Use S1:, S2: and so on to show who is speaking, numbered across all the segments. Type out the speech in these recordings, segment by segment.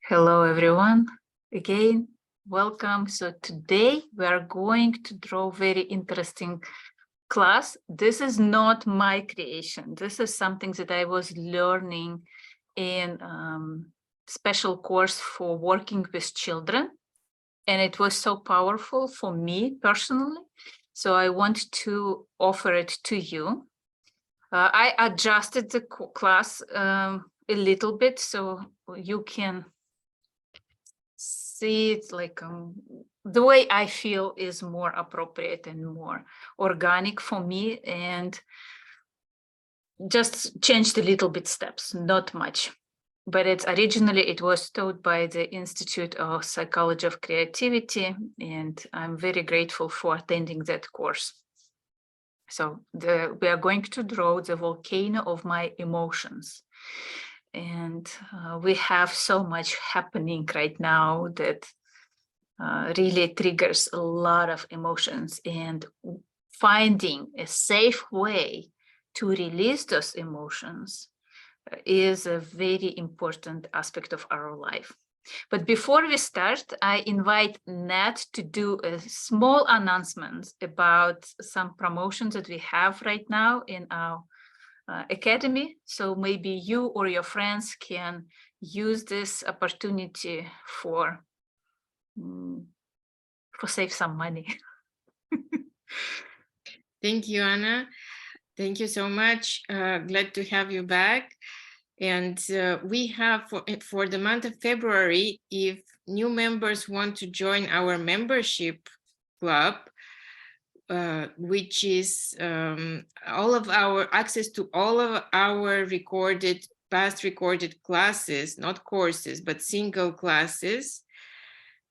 S1: Hello, everyone. Again, welcome. So today we are going to draw very interesting class. This is not my creation. This is something that I was learning in special course for working with children. And it was so powerful for me personally. So I want to offer it to you. I adjusted the class a little bit so you can see it like the way I feel is more appropriate and more organic for me, and just changed a little bit steps, not much. But it's originally it was taught by the Institute of Psychology of Creativity, and I'm very grateful for attending that course. So we are going to draw the volcano of my emotions. And we have so much happening right now that really triggers a lot of emotions, and finding a safe way to release those emotions is a very important aspect of our life. But before we start, I invite Nat to do a small announcement about some promotions that we have right now in our academy. So maybe you or your friends can use this opportunity for save some money.
S2: Thank you, Anna. Thank you so much. Glad to have you back. And we have for the month of February, if new members want to join our membership club, which is all of our access to all of our past recorded classes, not courses, but single classes,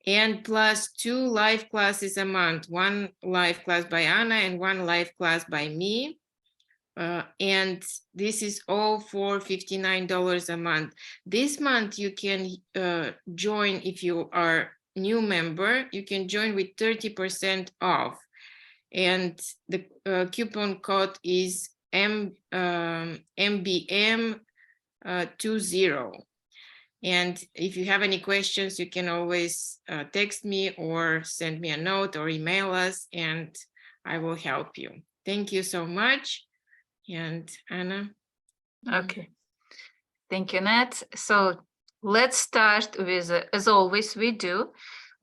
S2: and plus 2 live classes a month, 1 live class by Anna and 1 live class by me. And this is all for $59 a month. This month you can join, if you are new member, you can join with 30% off. And the coupon code is MBM20. And if you have any questions, you can always text me or send me a note or email us, and I will help you. Thank you so much. And Anna.
S1: Okay. Thank you, Nat. So let's start with, as always we do,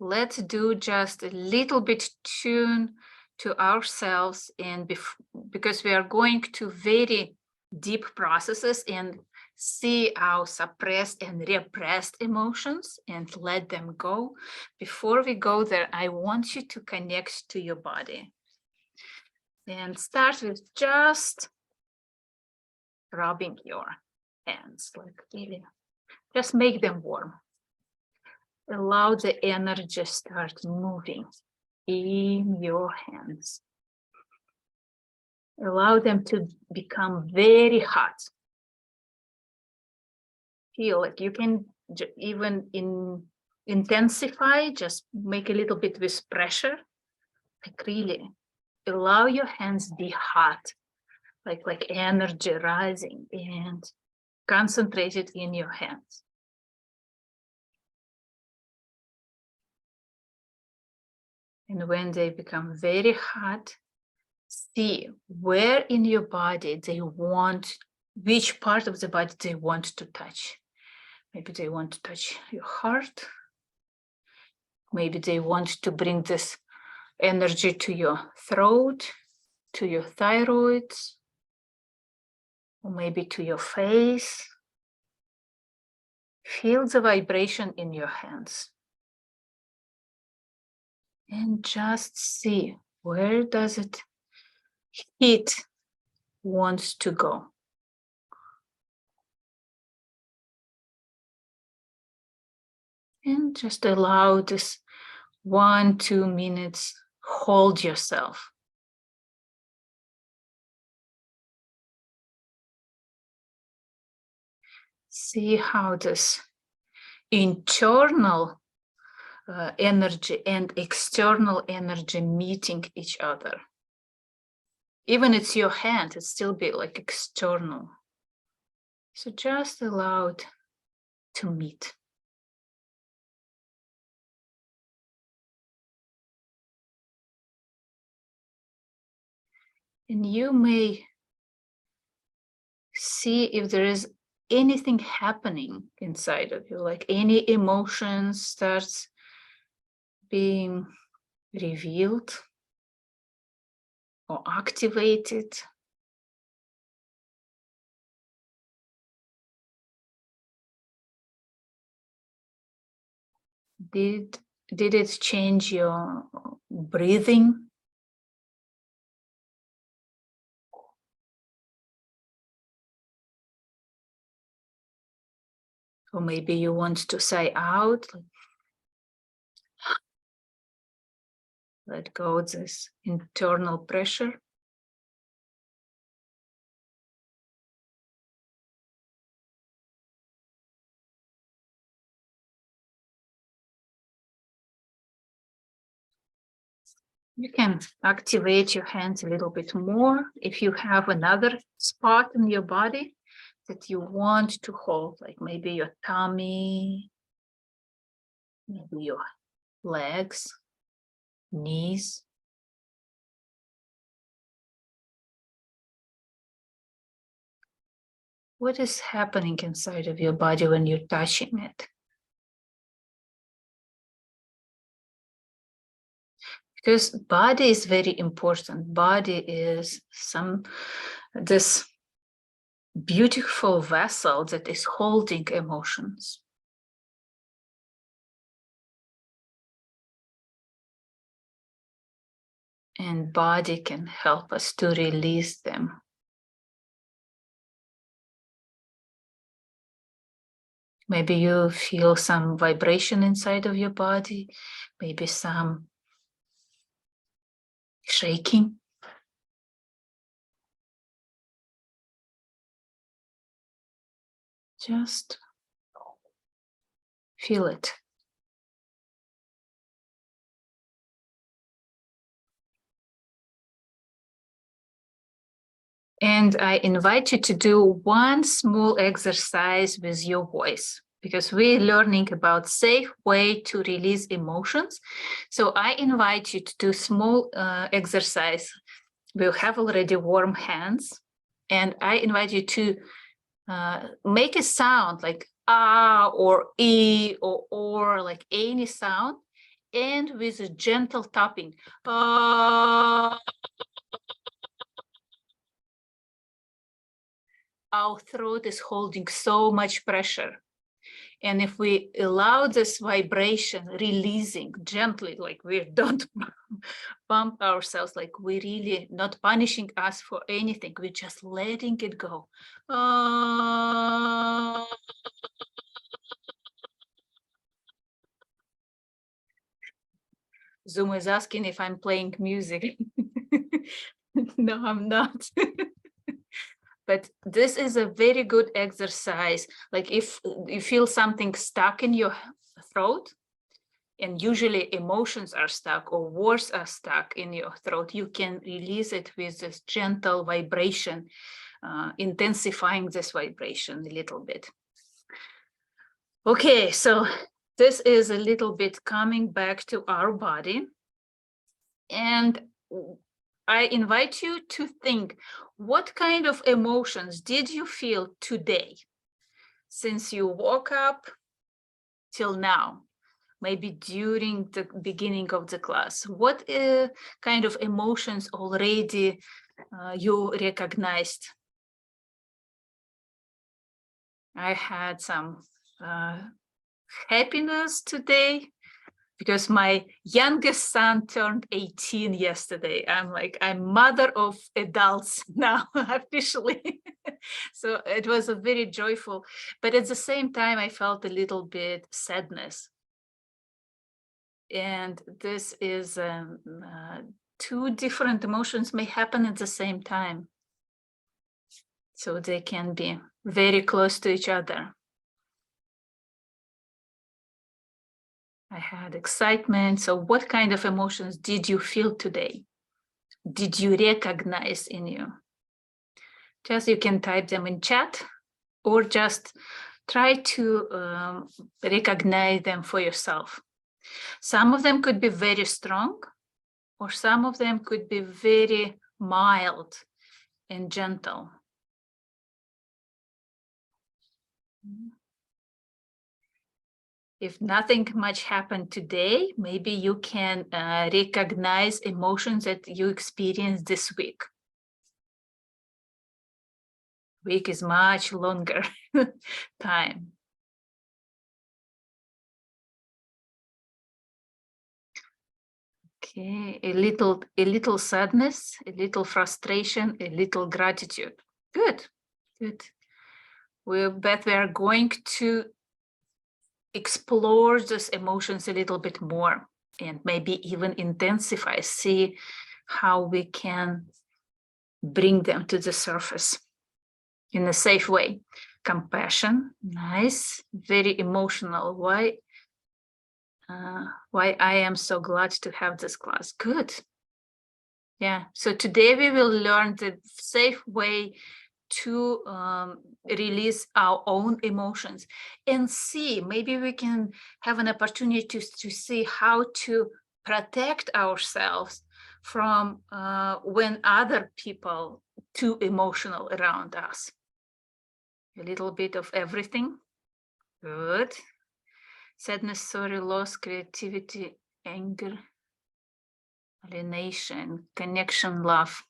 S1: let's do just a little bit tune to ourselves, and because we are going to very deep processes and see our suppressed and repressed emotions and let them go. Before we go there, I want you to connect to your body and start with just rubbing your hands, like really, just make them warm. Allow the energy start moving in your hands. Allow them to become very hot. Feel like you can even intensify, just make a little bit with pressure. Like really allow your hands be hot, like energy rising, and concentrate it in your hands. And when they become very hot, see where in your body they want, which part of the body they want to touch. Maybe they want to touch your heart. Maybe they want to bring this energy to your throat, to your thyroid, or maybe to your face. Feel the vibration in your hands. And just see, where does it heat wants to go? And just allow this 1-2 minutes, hold yourself. See how this internal energy and external energy meeting each other. Even it's your hand, it still be like external. So just allow it to meet. And you may see if there is anything happening inside of you, like any emotion starts being revealed or activated. Did it change your breathing? Or maybe you want to sigh out, let go of this internal pressure. You can activate your hands a little bit more if you have another spot in your body that you want to hold, like maybe your tummy, maybe your legs, knees. What is happening inside of your body when you're touching it? Because body is very important. Body is this beautiful vessel that is holding emotions. And body can help us to release them. Maybe you feel some vibration inside of your body, maybe some shaking. Just feel it. And I invite you to do one small exercise with your voice, because we're learning about safe way to release emotions. So I invite you to do small exercise. We'll have already warm hands. And I invite you to make a sound like ah or e or like any sound, and with a gentle tapping. Our throat is holding so much pressure. And if we allow this vibration releasing gently, like we don't pump ourselves, like we're really not punishing us for anything, we're just letting it go. Zoom is asking if I'm playing music. No, I'm not. But this is a very good exercise. Like if you feel something stuck in your throat, and usually emotions are stuck or words are stuck in your throat, you can release it with this gentle vibration, intensifying this vibration a little bit. Okay, so this is a little bit coming back to our body. And I invite you to think, what kind of emotions did you feel today since you woke up till now? Maybe during the beginning of the class. What kind of emotions already you recognized? I had some happiness today, because my youngest son turned 18 yesterday. I'm mother of adults now, officially. So it was a very joyful, but at the same time, I felt a little bit sadness. And this is two different emotions may happen at the same time. So they can be very close to each other. I had excitement. So what kind of emotions did you feel today? Did you recognize in you? Just you can type them in chat, or just try to recognize them for yourself. Some of them could be very strong, or some of them could be very mild and gentle. If nothing much happened today, maybe you can recognize emotions that you experienced this week. Week is much longer time. Okay, a little sadness, a little frustration, a little gratitude. Good, good. We bet we are going to explore those emotions a little bit more and maybe even intensify, see how we can bring them to the surface in a safe way. Compassion, nice, very emotional. Why I am so glad to have this class. Good. Yeah, so today we will learn the safe way to release our own emotions and see, maybe we can have an opportunity to see how to protect ourselves from when other people too emotional around us. A little bit of everything. Good. Sadness, sorry, loss, creativity, anger, alienation, connection, love.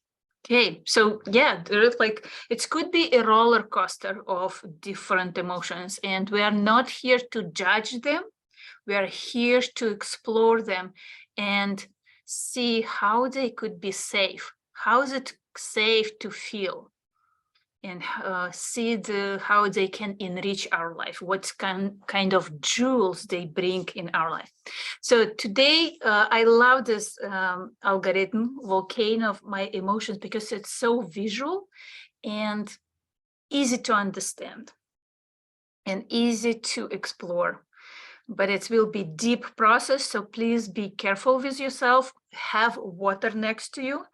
S1: Okay, so yeah, like it could be a roller coaster of different emotions, and we are not here to judge them. We are here to explore them and see how they could be safe. How is it safe to feel? And see how they can enrich our life, what kind of jewels they bring in our life. So today, I love this algorithm, Volcano of My Emotions, because it's so visual and easy to understand and easy to explore. But it will be deep process, so please be careful with yourself. Have water next to you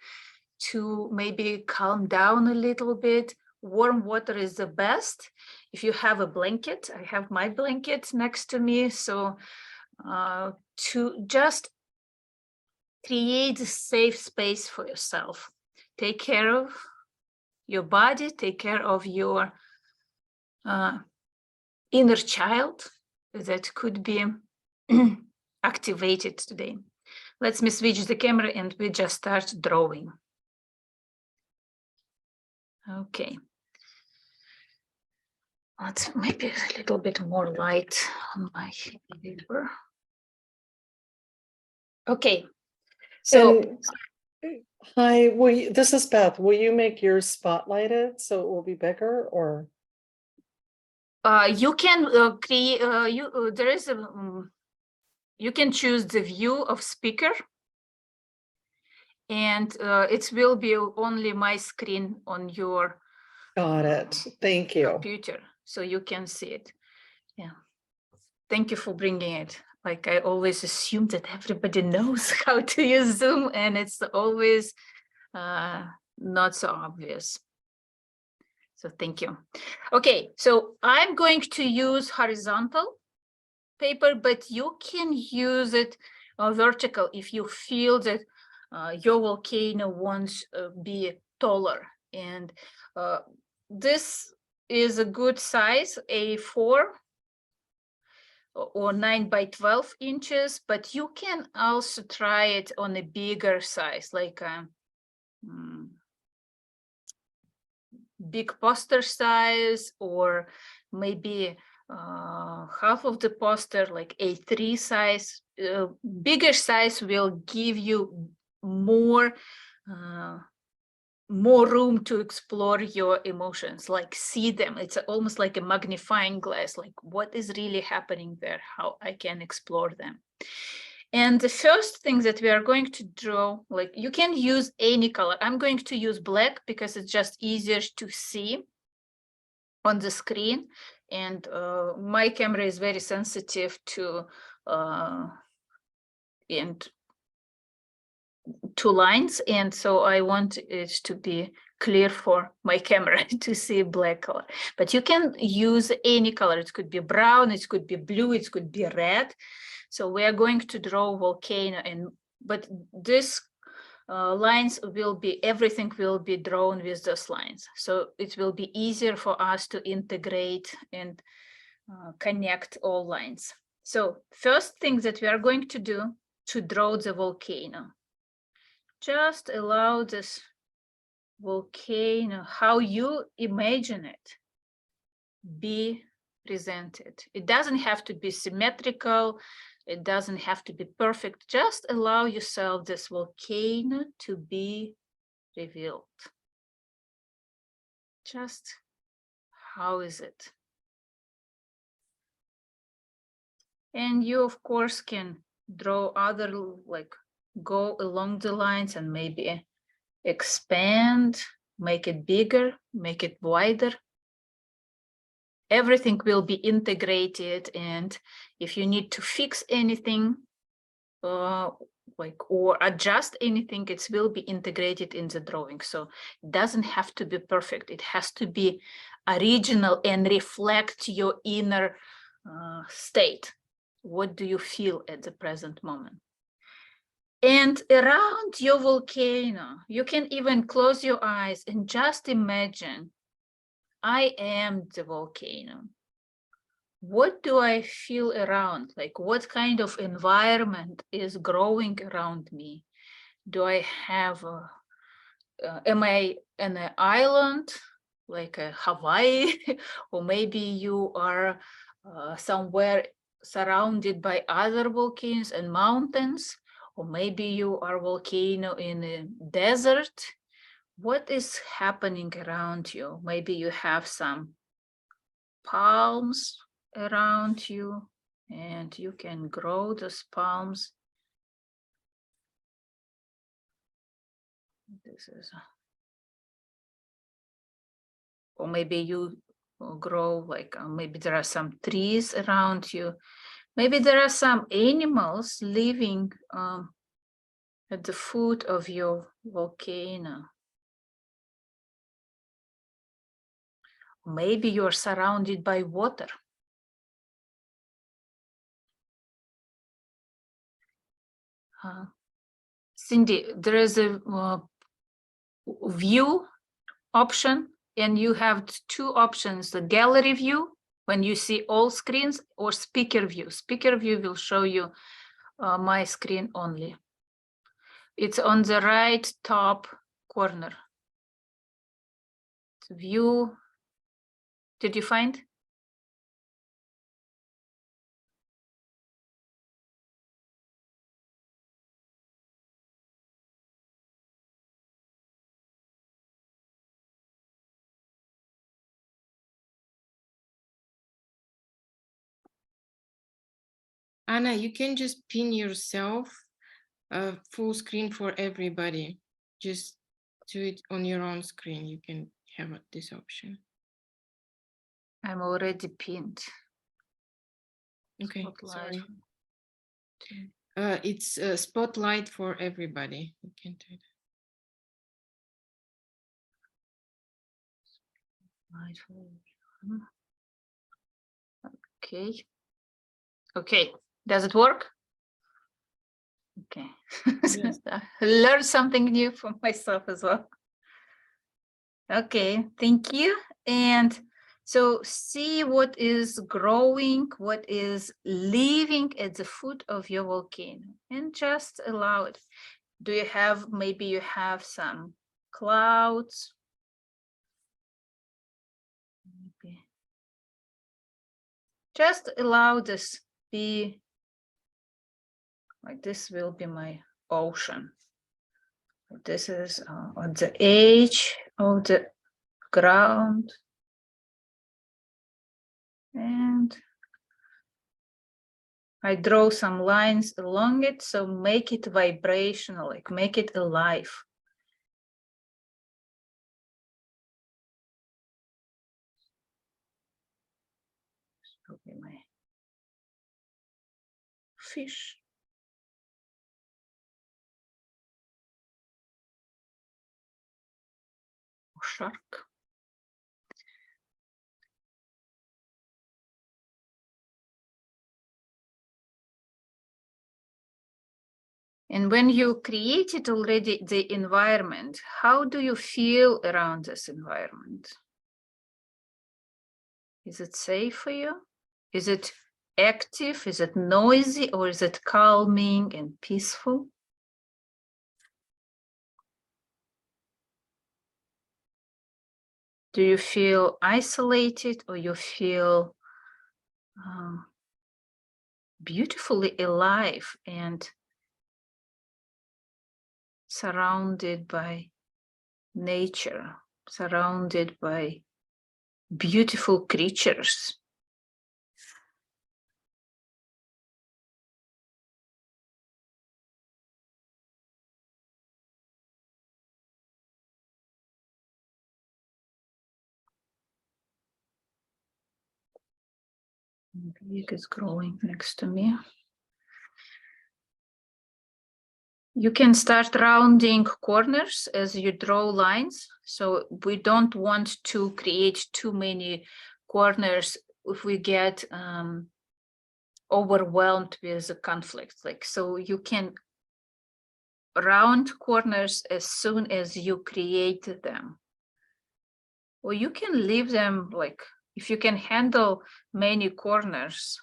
S1: to maybe calm down a little bit. Warm water is the best. If you have a blanket, I have my blanket next to me. So to just create a safe space for yourself. Take care of your body, take care of your inner child that could be activated today. Let me switch the camera and we just start drawing. Okay. Let's maybe a little bit more light on my paper. Okay, so
S3: hi, this is Beth. Will you make yours spotlighted so it will be bigger, or?
S1: You can create. There is a. You can choose the view of speaker, and it will be only my screen on your.
S3: Got it. Thank you.
S1: Computer, so you can see it. Yeah. Thank you for bringing it. Like I always assume that everybody knows how to use Zoom, and it's always not so obvious. So thank you. Okay, so I'm going to use horizontal paper, but you can use it vertical if you feel that your volcano wants to be taller. And this is a good size, A4 or 9 by 12 inches, but you can also try it on a bigger size, like a big poster size, or maybe half of the poster, like A3 size. Bigger size will give you more room to explore your emotions, like see them. It's almost like a magnifying glass, like what is really happening there, how I can explore them. And the first thing that we are going to draw, like you can use any color. I'm going to use black because it's just easier to see on the screen. And my camera is very sensitive to two lines, and so I want it to be clear for my camera to see black color. But you can use any color. It could be brown, it could be blue, it could be red. So we are going to draw volcano, but this lines will be, everything will be drawn with those lines. So it will be easier for us to integrate and connect all lines. So first thing that we are going to do to draw the volcano, just allow this volcano, how you imagine it, be presented. It doesn't have to be symmetrical. It doesn't have to be perfect. Just allow yourself this volcano to be revealed. Just how is it? And you, of course, can draw other, like go along the lines and maybe expand, make it bigger, make it wider. Everything will be integrated, and if you need to fix anything, or adjust anything, it will be integrated in the drawing. So it doesn't have to be perfect. It has to be original and reflect your inner state. What do you feel at the present moment? And around your volcano, you can even close your eyes and just imagine, I am the volcano. What do I feel around? Like, what kind of environment is growing around me? Do I have, am I in an island, like a Hawaii? Or maybe you are somewhere surrounded by other volcanoes and mountains? Or maybe you are a volcano in a desert. What is happening around you? Maybe you have some palms around you and you can grow those palms. This is, or maybe you grow like, maybe there are some trees around you. Maybe there are some animals living at the foot of your volcano. Maybe you're surrounded by water. Cindy, there is a view option, and you have two options: the gallery view, when you see all screens, or speaker view. Speaker view will show you my screen only. It's on the right top corner. View. Did you find?
S2: Anna, you can just pin yourself full screen for everybody. Just do it on your own screen. You can have this option.
S1: I'm already pinned.
S2: Okay,
S1: Spotlight.
S2: sorry. It's a spotlight for everybody. You can do
S1: it. Okay. Okay. Does it work? Okay.
S2: Yes.
S1: Learn something new for myself as well. Okay, thank you. And so see what is growing, what is living at the foot of your volcano, and just allow it. Do you have, maybe you have some clouds? Maybe. Just allow this be, like this will be my ocean. This is on the edge of the ground. And I draw some lines along it, so make it vibrational, like make it alive. This will be my fish. Or shark. And when you created already the environment, how do you feel around this environment? Is it safe for you? Is it active? Is it noisy? Or is it calming and peaceful? Do you feel isolated, or you feel beautifully alive and surrounded by nature, surrounded by beautiful creatures? Big is growing next to me. You can start rounding corners as you draw lines. So we don't want to create too many corners if we get overwhelmed with the conflict. Like, so you can round corners as soon as you create them. Or you can leave them, like, if you can handle many corners,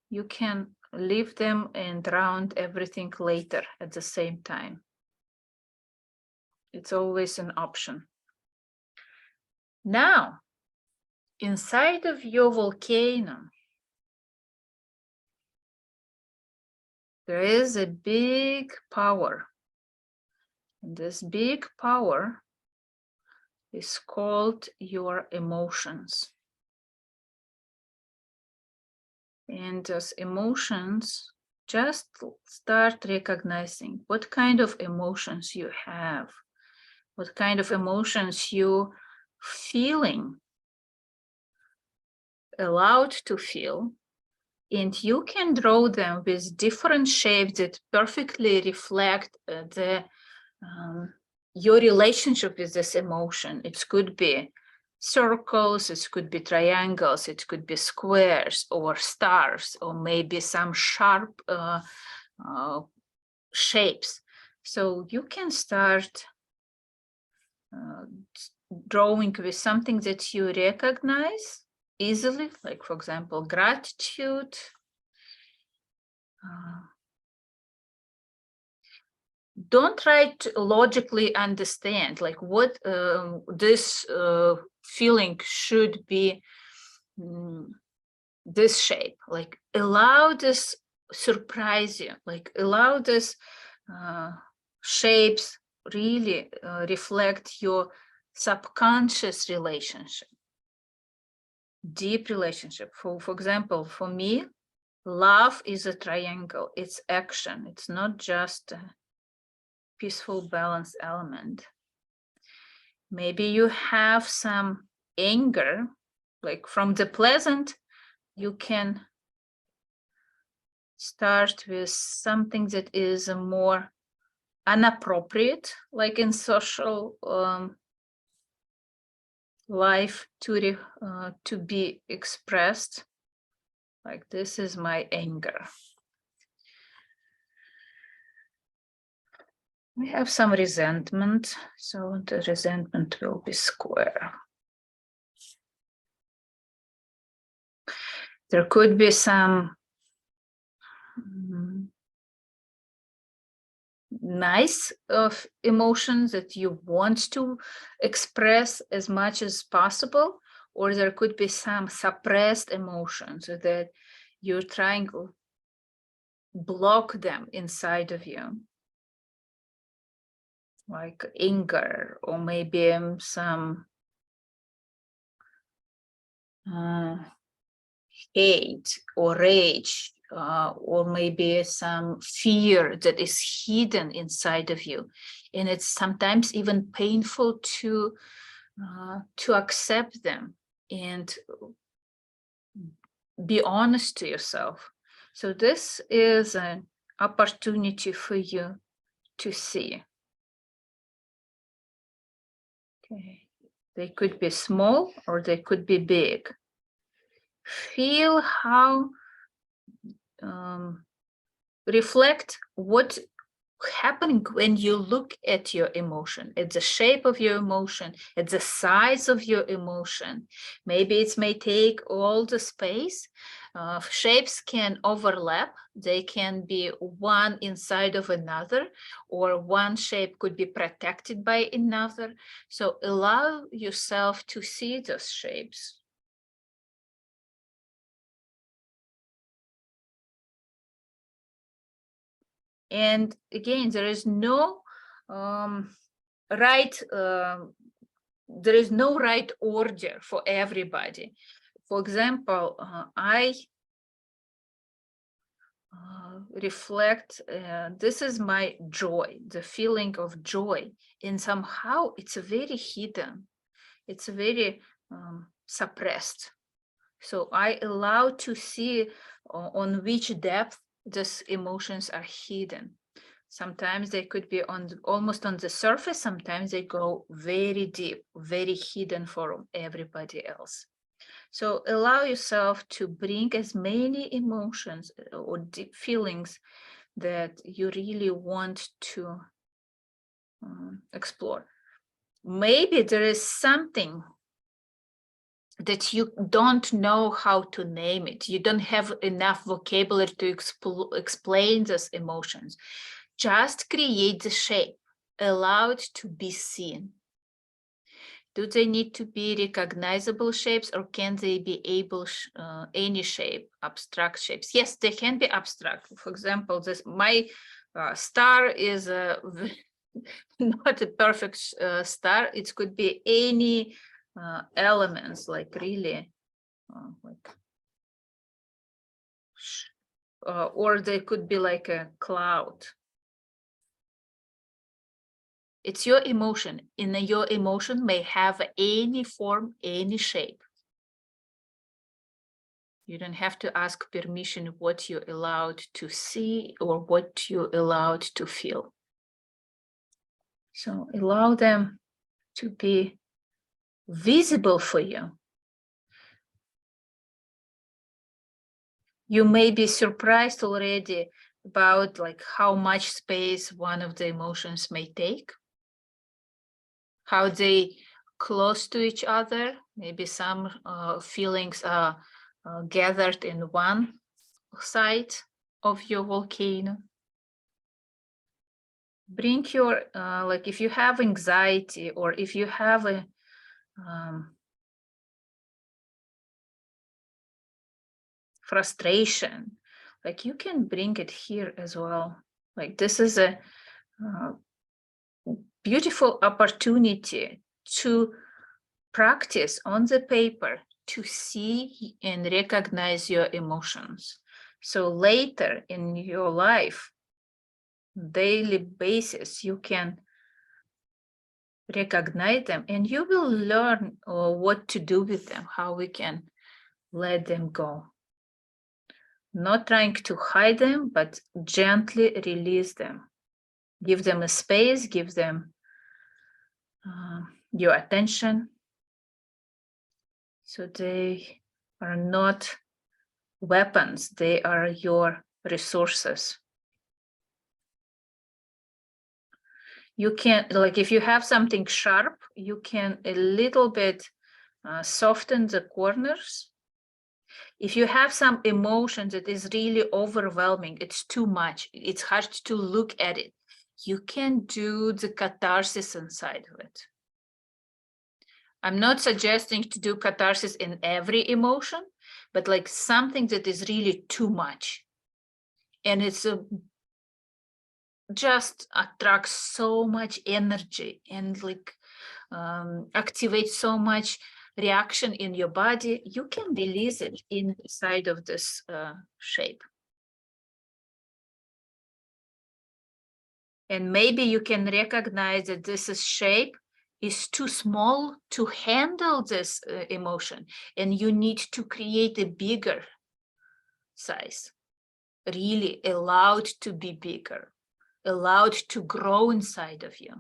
S1: you can leave them and round everything later at the same time. It's always an option. Now, inside of your volcano, there is a big power. And this big power is called your emotions. And as emotions, just start recognizing what kind of emotions you have, what kind of emotions you feeling, allowed to feel, and you can draw them with different shapes that perfectly reflect your relationship with this emotion. It could be circles, it could be triangles, it could be squares or stars, or maybe some sharp shapes. So you can start drawing with something that you recognize easily, like, for example, gratitude. Don't try to logically understand, like, what this feeling should be this shape. Like, allow this surprise you, like, allow this shapes really reflect your subconscious relationship, deep relationship. For example, for me, love is a triangle. It's action. It's not just a peaceful balance element. Maybe you have some anger, like, from the pleasant, you can start with something that is more inappropriate, like in social life, to be expressed. Like, this is my anger. We have some resentment, so the resentment will be square. There could be some nice of emotions that you want to express as much as possible, or there could be some suppressed emotions that you're trying to block them inside of you, like anger, or maybe some hate or rage, or maybe some fear that is hidden inside of you. And it's sometimes even painful to accept them and be honest to yourself. So this is an opportunity for you to see. Okay. They could be small or they could be big. Feel how reflect happening when you look at your emotion, at the shape of your emotion, at the size of your emotion. Maybe it may take all the space. Shapes can overlap. They can be one inside of another, or one shape could be protected by another. So allow yourself to see those shapes. And again, there is no right order for everybody. For example, I reflect, this is my joy, the feeling of joy, and somehow it's very hidden, it's very suppressed. So I allow to see on which depth these emotions are hidden. Sometimes they could be almost on the surface, sometimes they go very deep, very hidden from everybody else. So allow yourself to bring as many emotions or deep feelings that you really want to explore. Maybe there is something that you don't know how to name it. You don't have enough vocabulary to explain those emotions. Just create the shape, allow it to be seen. Do they need to be recognizable shapes, or can they be any shape, abstract shapes? Yes, they can be abstract. For example, my star is not a perfect star. It could be any elements, like really, or they could be like a cloud. It's your emotion, and your emotion may have any form, any shape. You don't have to ask permission what you're allowed to see or what you're allowed to feel. So allow them to be visible for you. You may be surprised already about like how much space one of the emotions may take, how they close to each other. Maybe some feelings are gathered in one side of your volcano. Bring your, like if you have anxiety, or if you have a frustration, like you can bring it here as well. Like this is a beautiful opportunity to practice on the paper, to see and recognize your emotions. So later in your life, daily basis, you can recognize them, and you will learn what to do with them, how we can let them go. Not trying to hide them, but gently release them. Give them a space, give them your attention. So they are not weapons, they are your resources. You can, like if you have something sharp, you can a little bit soften the corners. If you have some emotion that is really overwhelming, it's too much, it's hard to look at it, you can do the catharsis inside of it. I'm not suggesting to do catharsis in every emotion, but like something that is really too much. And it's just attracts so much energy and like activates so much reaction in your body. You can release it inside of this shape. And maybe you can recognize that this shape is too small to handle this emotion, and you need to create a bigger size, really allowed to be bigger, allowed to grow inside of you.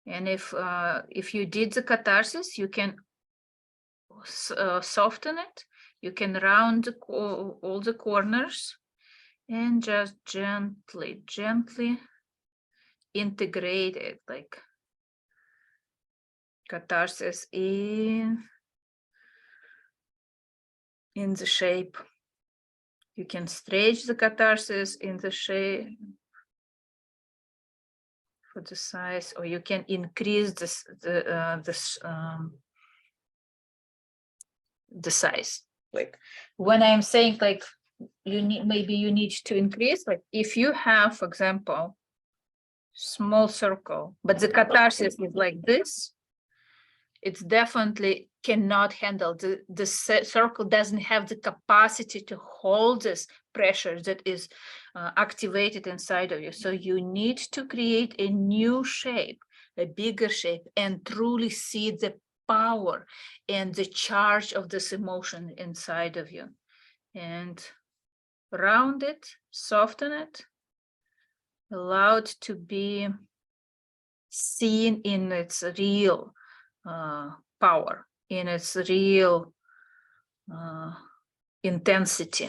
S1: And if you did the catharsis, you can soften it, you can round all the corners, And just gently, gently integrate it, like catharsis in the shape. You can stretch the catharsis in the shape for the size, or you can increase the size. Like when I'm saying like maybe you need to increase, like if you have, for example, small circle, but the catharsis is like this, it's definitely cannot handle the circle doesn't have the capacity to hold this pressure that is activated inside of you. So you need to create a new shape, a bigger shape, and truly see the power and the charge of this emotion inside of you, and round it, soften it, allow it to be seen in its real power, in its real intensity.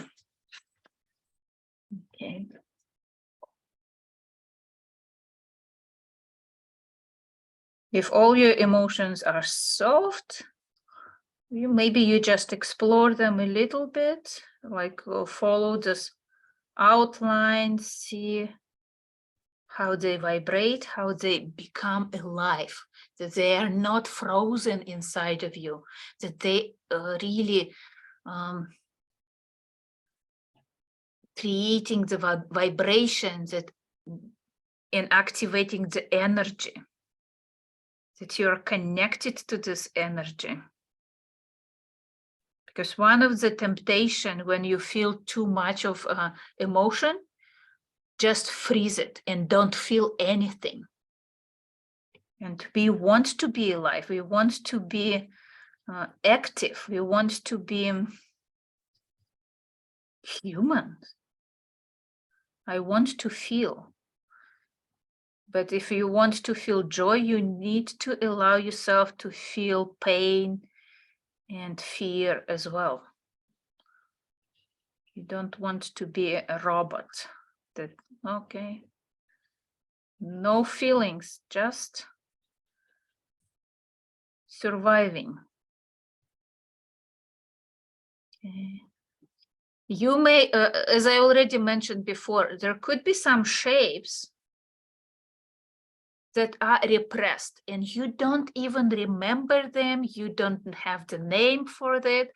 S1: Okay. If all your emotions are soft, maybe you just explore them a little bit, like follow this outline, see how they vibrate, how they become alive, that they are not frozen inside of you, that they really creating the vibrations that and activating the energy, that you're connected to this energy. Because one of the temptation when you feel too much of emotion, just freeze it and don't feel anything. And we want to be alive, we want to be active, we want to be human. I want to feel. But if you want to feel joy, you need to allow yourself to feel pain and fear as well. You don't want to be a robot that, okay, no feelings, just surviving. Okay. You may, as I already mentioned before, there could be some shapes that are repressed and you don't even remember them, you don't have the name for that,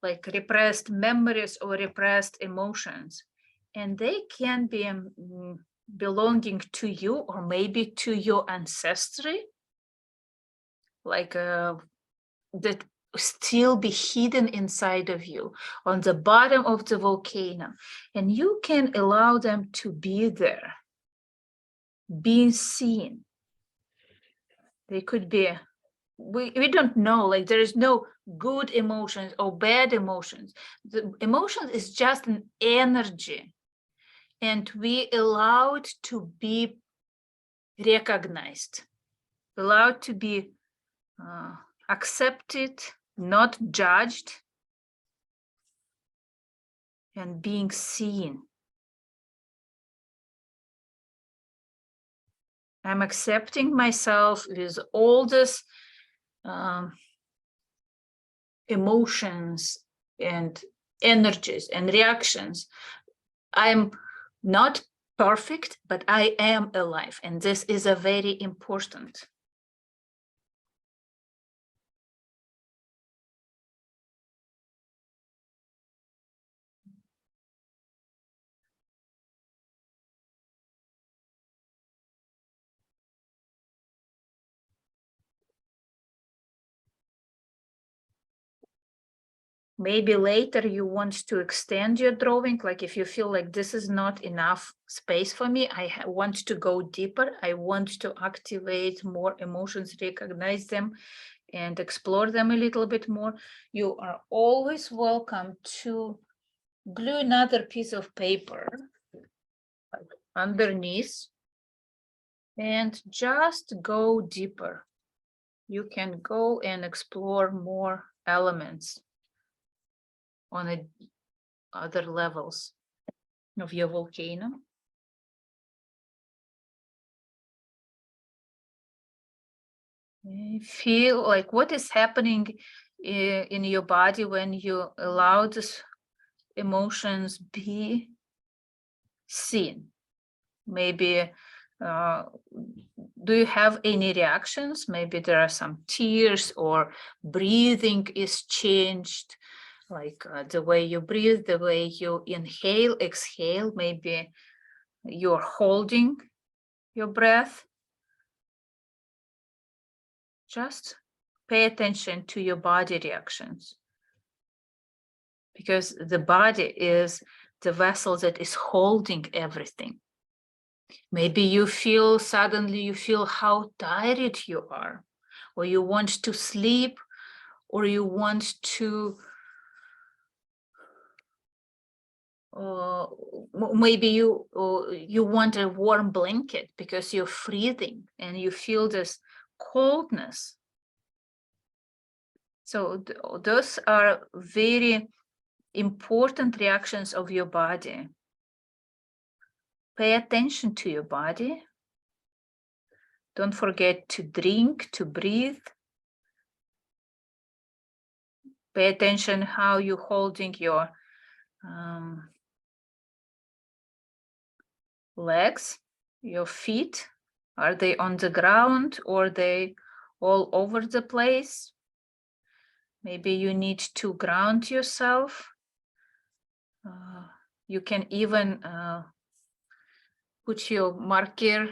S1: like repressed memories or repressed emotions. And they can be belonging to you or maybe to your ancestry, like that still be hidden inside of you on the bottom of the volcano. And you can allow them to be there, being seen. They could be, we don't know, like there is no good emotions or bad emotions. The emotion is just an energy, and we allow it to be recognized, allowed to be accepted, not judged, and being seen. I'm accepting myself with all this emotions and energies and reactions. I'm not perfect, but I am alive, and this is a very important. Maybe later you want to extend your drawing, like if you feel like this is not enough space for me, I want to go deeper, I want to activate more emotions, recognize them, and explore them a little bit more. You are always welcome to glue another piece of paper underneath and just go deeper. You can go and explore more elements on other levels. of your volcano. Feel like what is happening in your body when you allow these emotions be seen. Maybe do you have any reactions? Maybe there are some tears, or breathing is changed, like the way you breathe, the way you inhale, exhale. Maybe you're holding your breath. Just pay attention to your body reactions, because the body is the vessel that is holding everything. Maybe you feel suddenly, you feel how tired you are, or you want to sleep, or you want to, maybe you want a warm blanket because you're freezing and you feel this coldness. So those are very important reactions of your body. Pay attention to your body. Don't forget to drink, to breathe. Pay attention how you're holding your legs, your feet. Are they on the ground, or are they all over the place? Maybe you need to ground yourself. You can even put your marker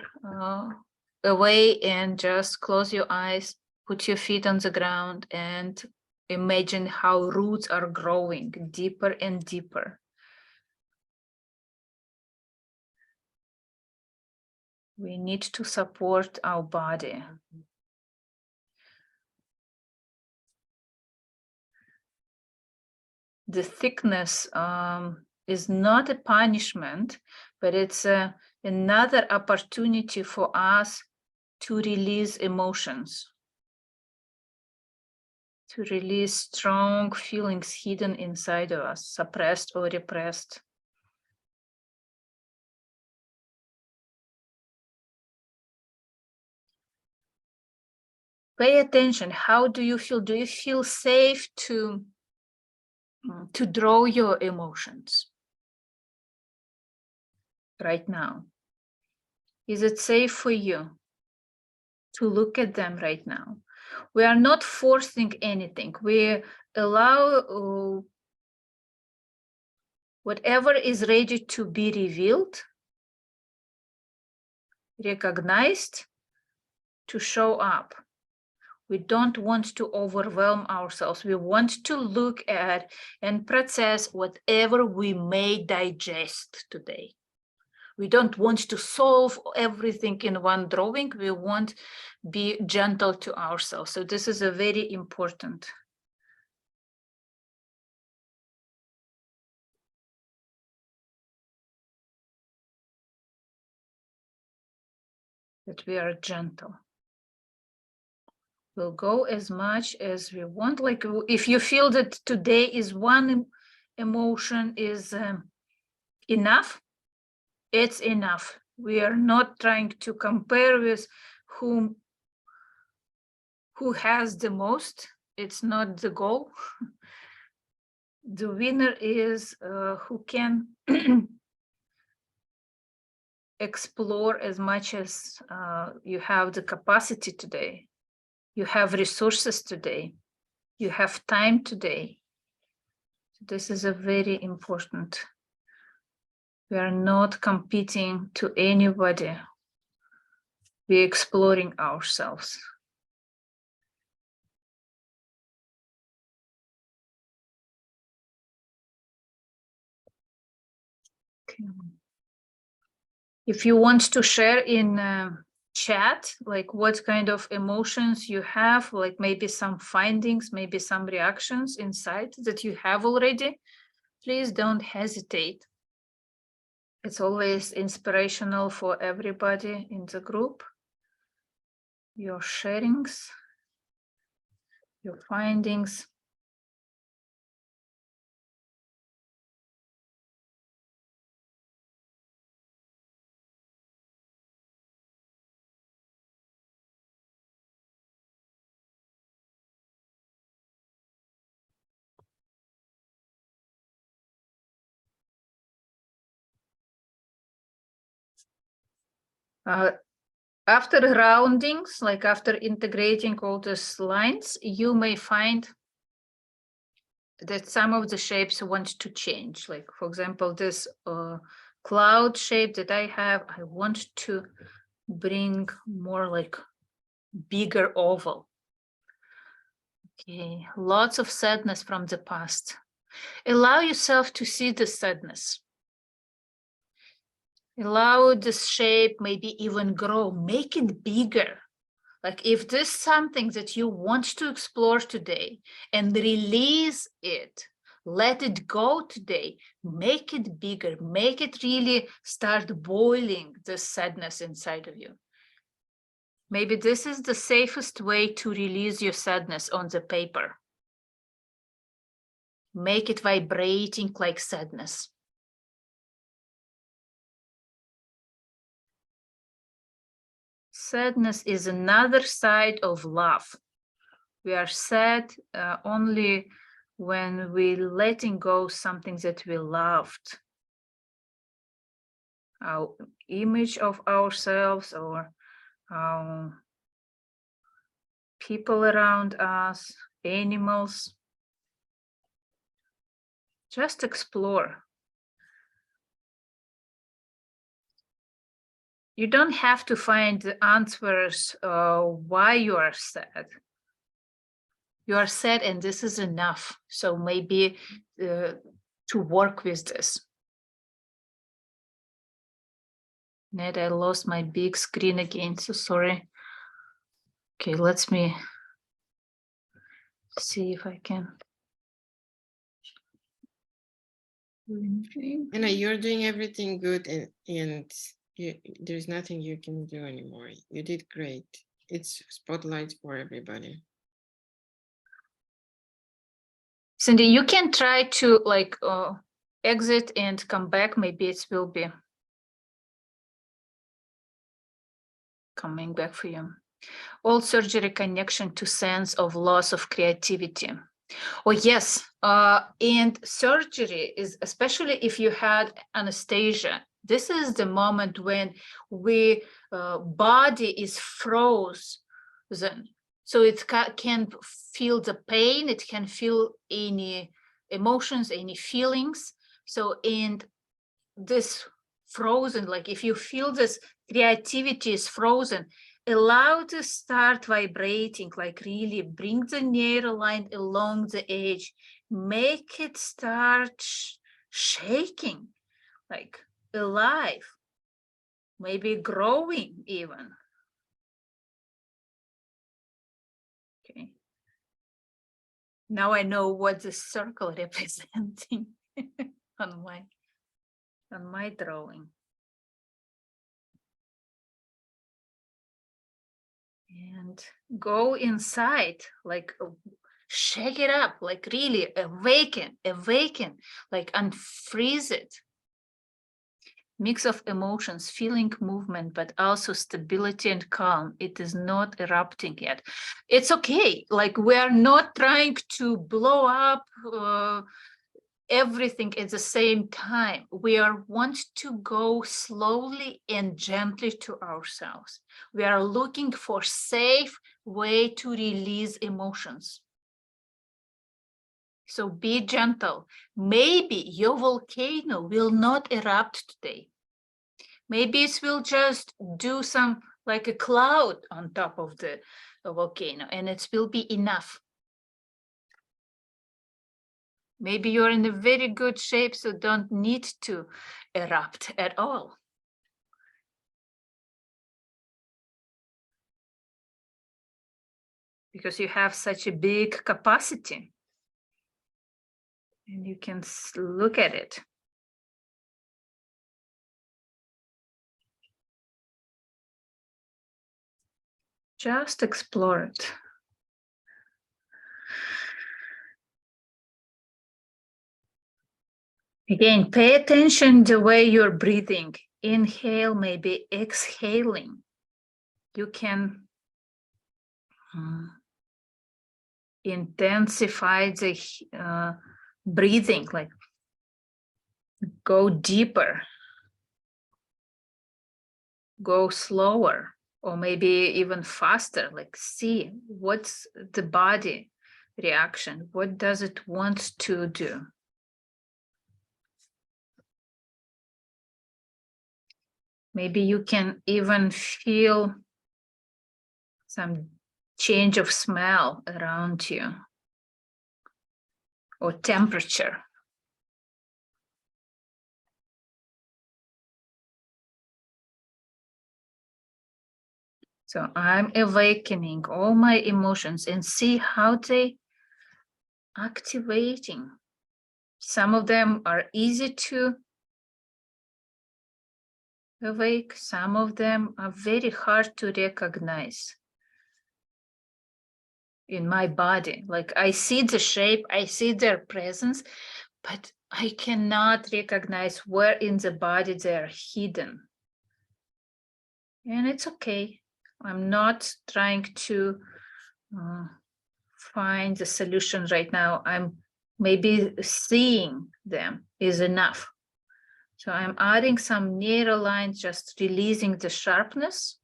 S1: away and just close your eyes, put your feet on the ground, and imagine how roots are growing deeper and deeper. We need to support our body. The thickness is not a punishment, but it's another opportunity for us to release emotions, to release strong feelings hidden inside of us, suppressed or repressed. Pay attention. How do you feel? Do you feel safe to draw your emotions right now? Is it safe for you to look at them right now? We are not forcing anything. We allow whatever is ready to be revealed, recognized, to show up. We don't want to overwhelm ourselves. We want to look at and process whatever we may digest today. We don't want to solve everything in one drawing. We want to be gentle to ourselves. So this is a very important. That we are gentle. We'll go as much as we want. Like if you feel that today is one emotion is enough, it's enough. We are not trying to compare with who has the most. It's not the goal. The winner is who can explore as much as you have the capacity today. You have resources today. You have time today. This is a very important. We are not competing to anybody. We're exploring ourselves. Okay. If you want to share in chat, like what kind of emotions you have, like maybe some findings, maybe some reactions inside that you have already, please don't hesitate. It's always inspirational for everybody in the group. Your sharings, your findings. After roundings, like after integrating all these lines, you may find that some of the shapes want to change. Like, for example, this cloud shape that I have, I want to bring more like bigger oval. Okay, lots of sadness from the past. Allow yourself to see the sadness. Allow this shape maybe even grow, make it bigger. Like if this is something that you want to explore today and release it, let it go today, make it bigger, make it really start boiling the sadness inside of you. Maybe this is the safest way to release your sadness on the paper. Make it vibrating like sadness. Sadness is another side of love. We are sad only when we're letting go something that we loved. Our image of ourselves or people around us, animals. Just explore. You don't have to find the answers why you are sad. You are sad and this is enough. So maybe to work with this. Ned, I lost my big screen again, so sorry. Okay, let me see if I can.
S2: Anna, you're doing everything good and there's nothing you can do anymore. You did great. It's spotlight for everybody.
S1: Cindy, you can try to like exit and come back. Maybe it will be coming back for you. All surgery connection to sense of loss of creativity. Oh yes, and surgery is, especially if you had anesthesia, this is the moment when we body is frozen. So it can feel the pain, it can feel any emotions, any feelings. So in this frozen, like if you feel this creativity is frozen, allow to start vibrating, like really bring the narrow line along the edge, make it start shaking, like alive, maybe growing even. Okay. Now I know what the circle representing on my drawing. And go inside, like shake it up, like really awaken, like unfreeze it. Mix of emotions, feeling movement, but also stability and calm. It is not erupting yet. It's okay. Like we are not trying to blow up everything at the same time. We want to go slowly and gently to ourselves. We are looking for safe way to release emotions. So be gentle. Maybe your volcano will not erupt today. Maybe it will just do some like a cloud on top of the volcano and it will be enough. Maybe you're in a very good shape, so don't need to erupt at all. Because you have such a big capacity. And you can look at it. Just explore it. Again, pay attention the way you're breathing. Inhale, maybe exhaling. You can intensify the breathing, like go deeper. go slower or maybe even faster, like see what's the body reaction, what does it want to do. Maybe you can even feel some change of smell around you or temperature. So I'm awakening all my emotions and see how they activating. Some of them are easy to awake, some of them are very hard to recognize in my body. Like I see the shape, I see their presence, but I cannot recognize where in the body they're hidden. And it's okay. I'm not trying to find the solution right now. I'm maybe seeing them is enough. So I'm adding some narrow lines, just releasing the sharpness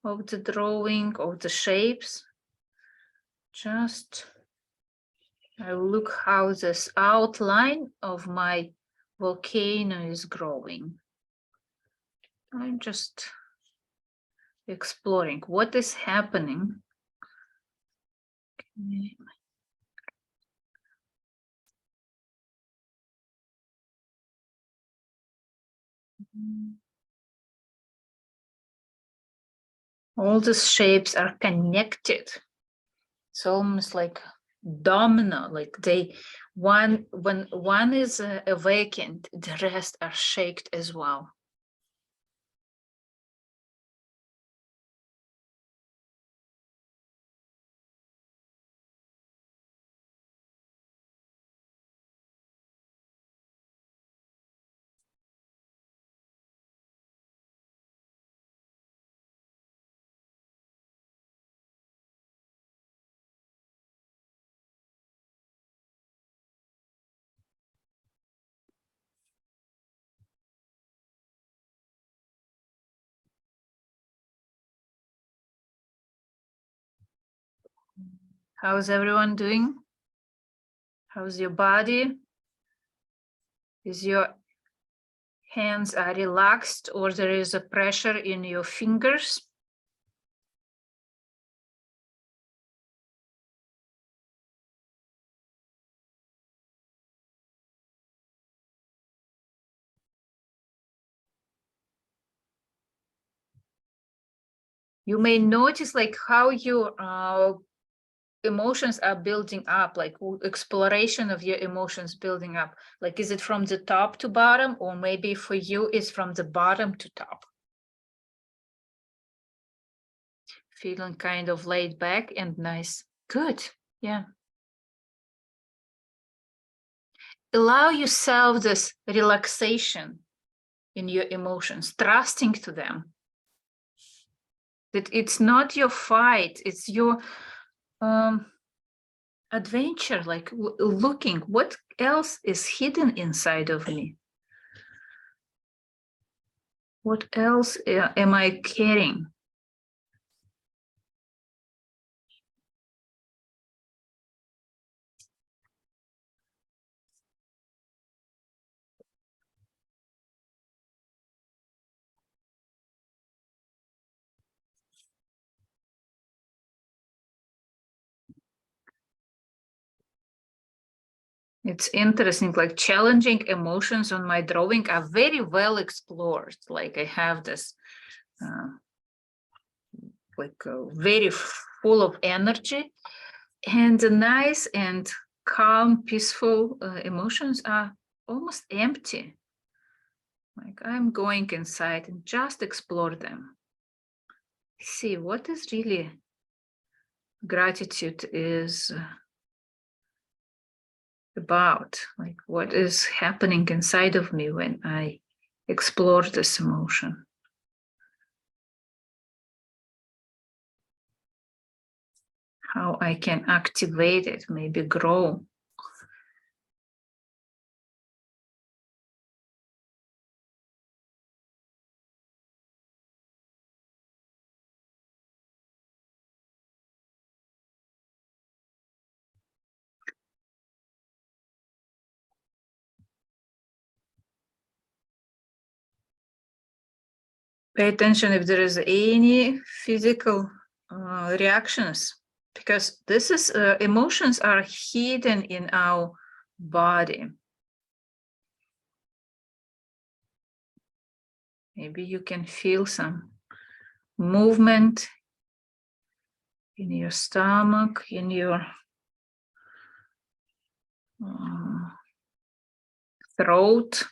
S1: of the drawing, of the shapes. Just I look how this outline of my volcano is growing. I'm just exploring what is happening. Okay. All these shapes are connected. It's almost like domino, like they when one is awakened, the rest are shaken as well. How's everyone doing? How's your body? Is your hands are relaxed or there is a pressure in your fingers? You may notice like how your emotions are building up, like exploration of your emotions building up. Like, is it from the top to bottom, or maybe for you it's from the bottom to top? Feeling kind of laid back and nice. Good. Yeah. Allow yourself this relaxation in your emotions, trusting to them. That it's not your fight, it's your adventure, like looking what else is hidden inside of me. What else am I carrying? It's interesting, like challenging emotions on my drawing are very well explored. Like I have this very full of energy, and the nice and calm, peaceful emotions are almost empty. Like I'm going inside and just explore them. See what is really gratitude is about, like what is happening inside of me when I explore this emotion. How I can activate it, maybe grow. Pay attention if there is any physical reactions, because this is emotions are hidden in our body. Maybe you can feel some movement in your stomach, in your throat.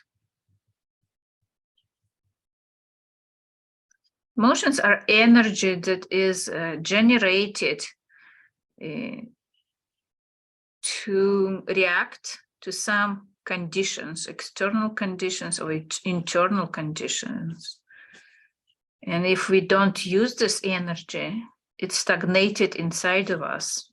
S1: Emotions are energy that is generated to react to some conditions, external conditions or internal conditions. And if we don't use this energy, it's stagnated inside of us.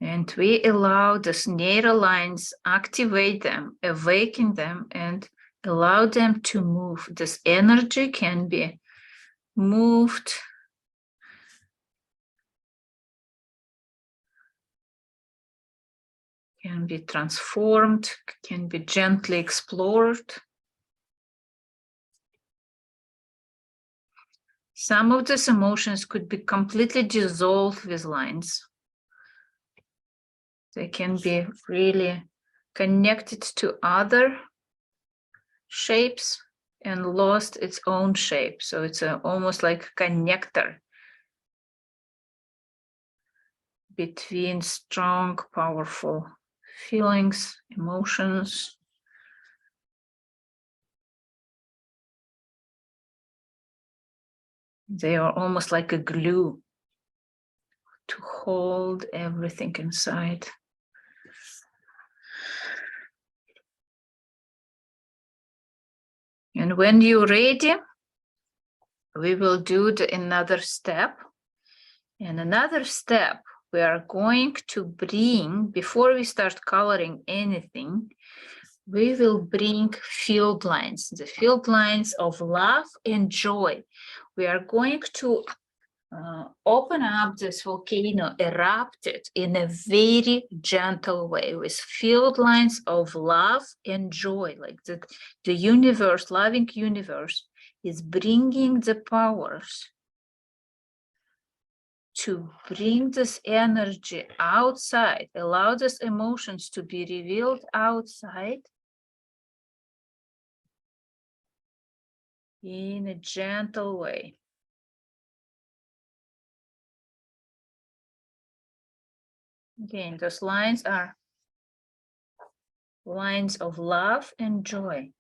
S1: And we allow these neural lines, activate them, awaken them, and allow them to move. This energy can be moved, can be transformed, can be gently explored. Some of these emotions could be completely dissolved with lines. They can be really connected to other shapes and lost its own shape. So it's almost like a connector between strong, powerful feelings, emotions. They are almost like a glue to hold everything inside. And when you're ready, we will do another step. And another step, we are going to bring, before we start coloring anything, we will bring field lines, the field lines of love and joy. We are going to open up this volcano, erupt it in a very gentle way with field lines of love and joy, like the universe, loving universe is bringing the powers to bring this energy outside, allow these emotions to be revealed outside in a gentle way. Again, those lines are lines of love and joy.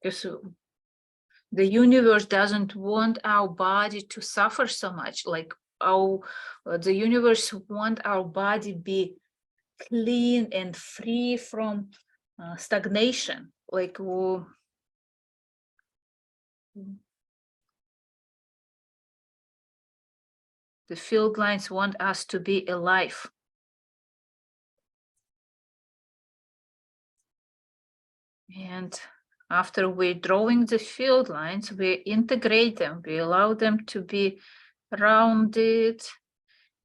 S1: Because the universe doesn't want our body to suffer so much. Like the universe wants our body be clean and free from stagnation. Like the field lines want us to be alive. And after we're drawing the field lines, we integrate them. We allow them to be rounded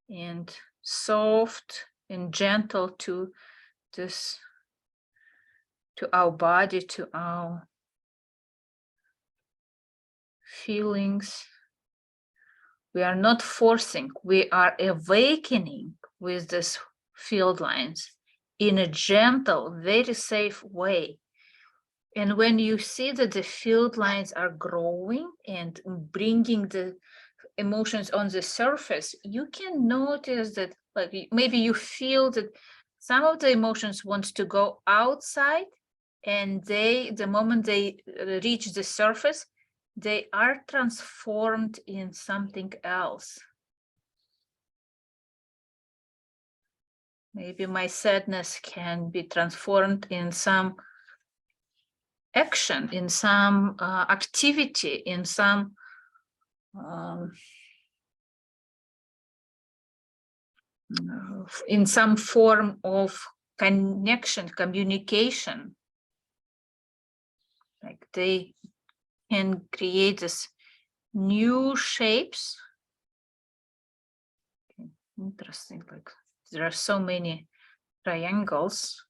S1: and soft and gentle to this, to our body, to our feelings. We are not forcing, we are awakening with these field lines in a gentle, very safe way. And when you see that the field lines are growing and bringing the emotions on the surface, you can notice that, like, maybe you feel that some of the emotions want to go outside, and the moment they reach the surface, they are transformed in something else. Maybe my sadness can be transformed in some action, in some activity, in some form of connection, communication. Like they can create this new shapes Interesting. Like there are so many triangles.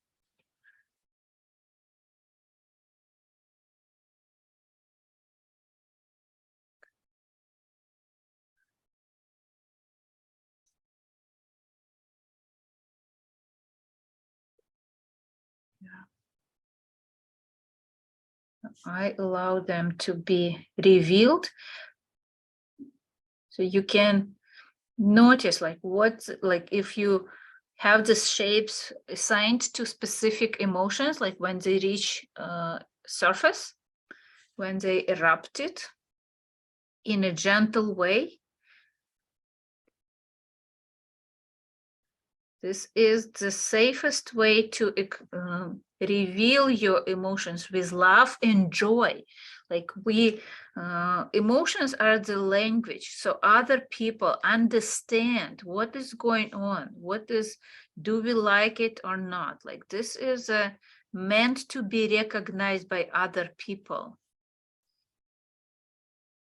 S1: I allow them to be revealed. So you can notice like what, like if you have the shapes assigned to specific emotions, like when they reach surface, when they erupted in a gentle way. This is the safest way to reveal your emotions with love and joy. Like emotions are the language, so other people understand what is going on. Do we like it or not? Like this is meant to be recognized by other people.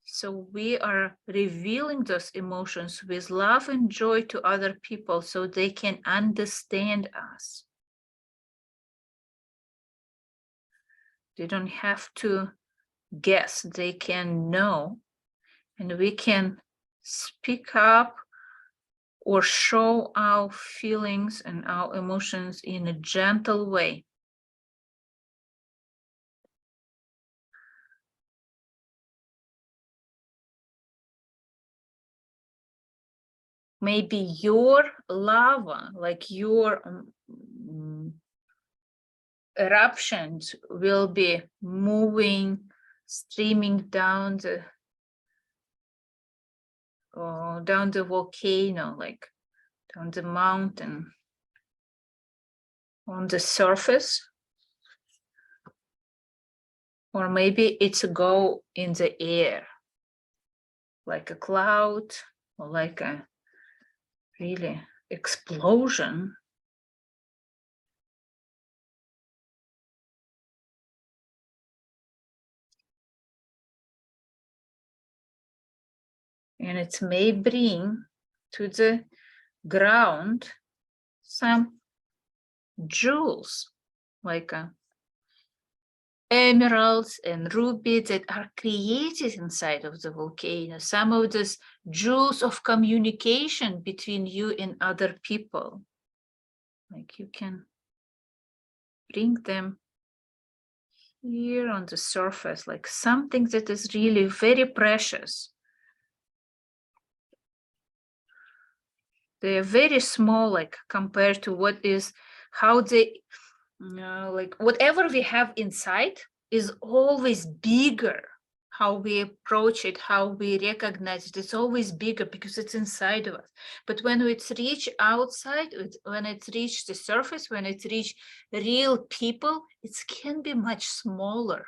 S1: So we are revealing those emotions with love and joy to other people so they can understand us. They don't have to guess, they can know, and we can speak up or show our feelings and our emotions in a gentle way. Maybe your lava, like your eruptions will be moving, streaming down the volcano, like down the mountain, on the surface. Or maybe it's a go in the air, like a cloud, or like a really explosion. And it may bring to the ground some jewels, like emeralds and rubies that are created inside of the volcano. Some of these jewels of communication between you and other people. Like you can bring them here on the surface, like something that is really very precious. They are very small, like compared to how they, like whatever we have inside is always bigger. How we approach it, how we recognize it, it's always bigger because it's inside of us. But when it's reached outside, when it's reached the surface, when it's reached real people, it can be much smaller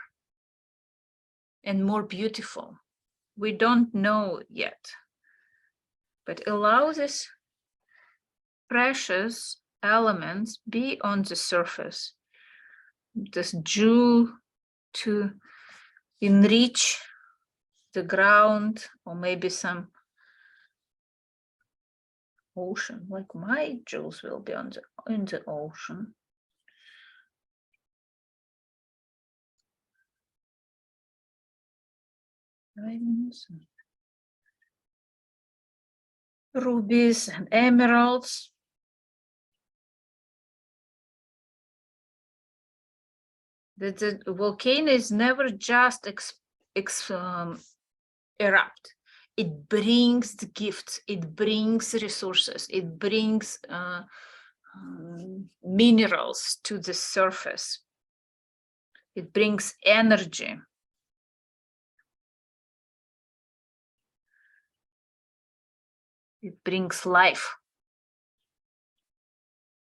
S1: and more beautiful. We don't know yet, but allow this precious elements be on the surface, this jewel to enrich the ground, or maybe some ocean, like my jewels will be in the ocean. Diamonds, rubies and emeralds. The volcano is never just erupt. It brings the gifts, it brings resources, it brings minerals to the surface. It brings energy. It brings life.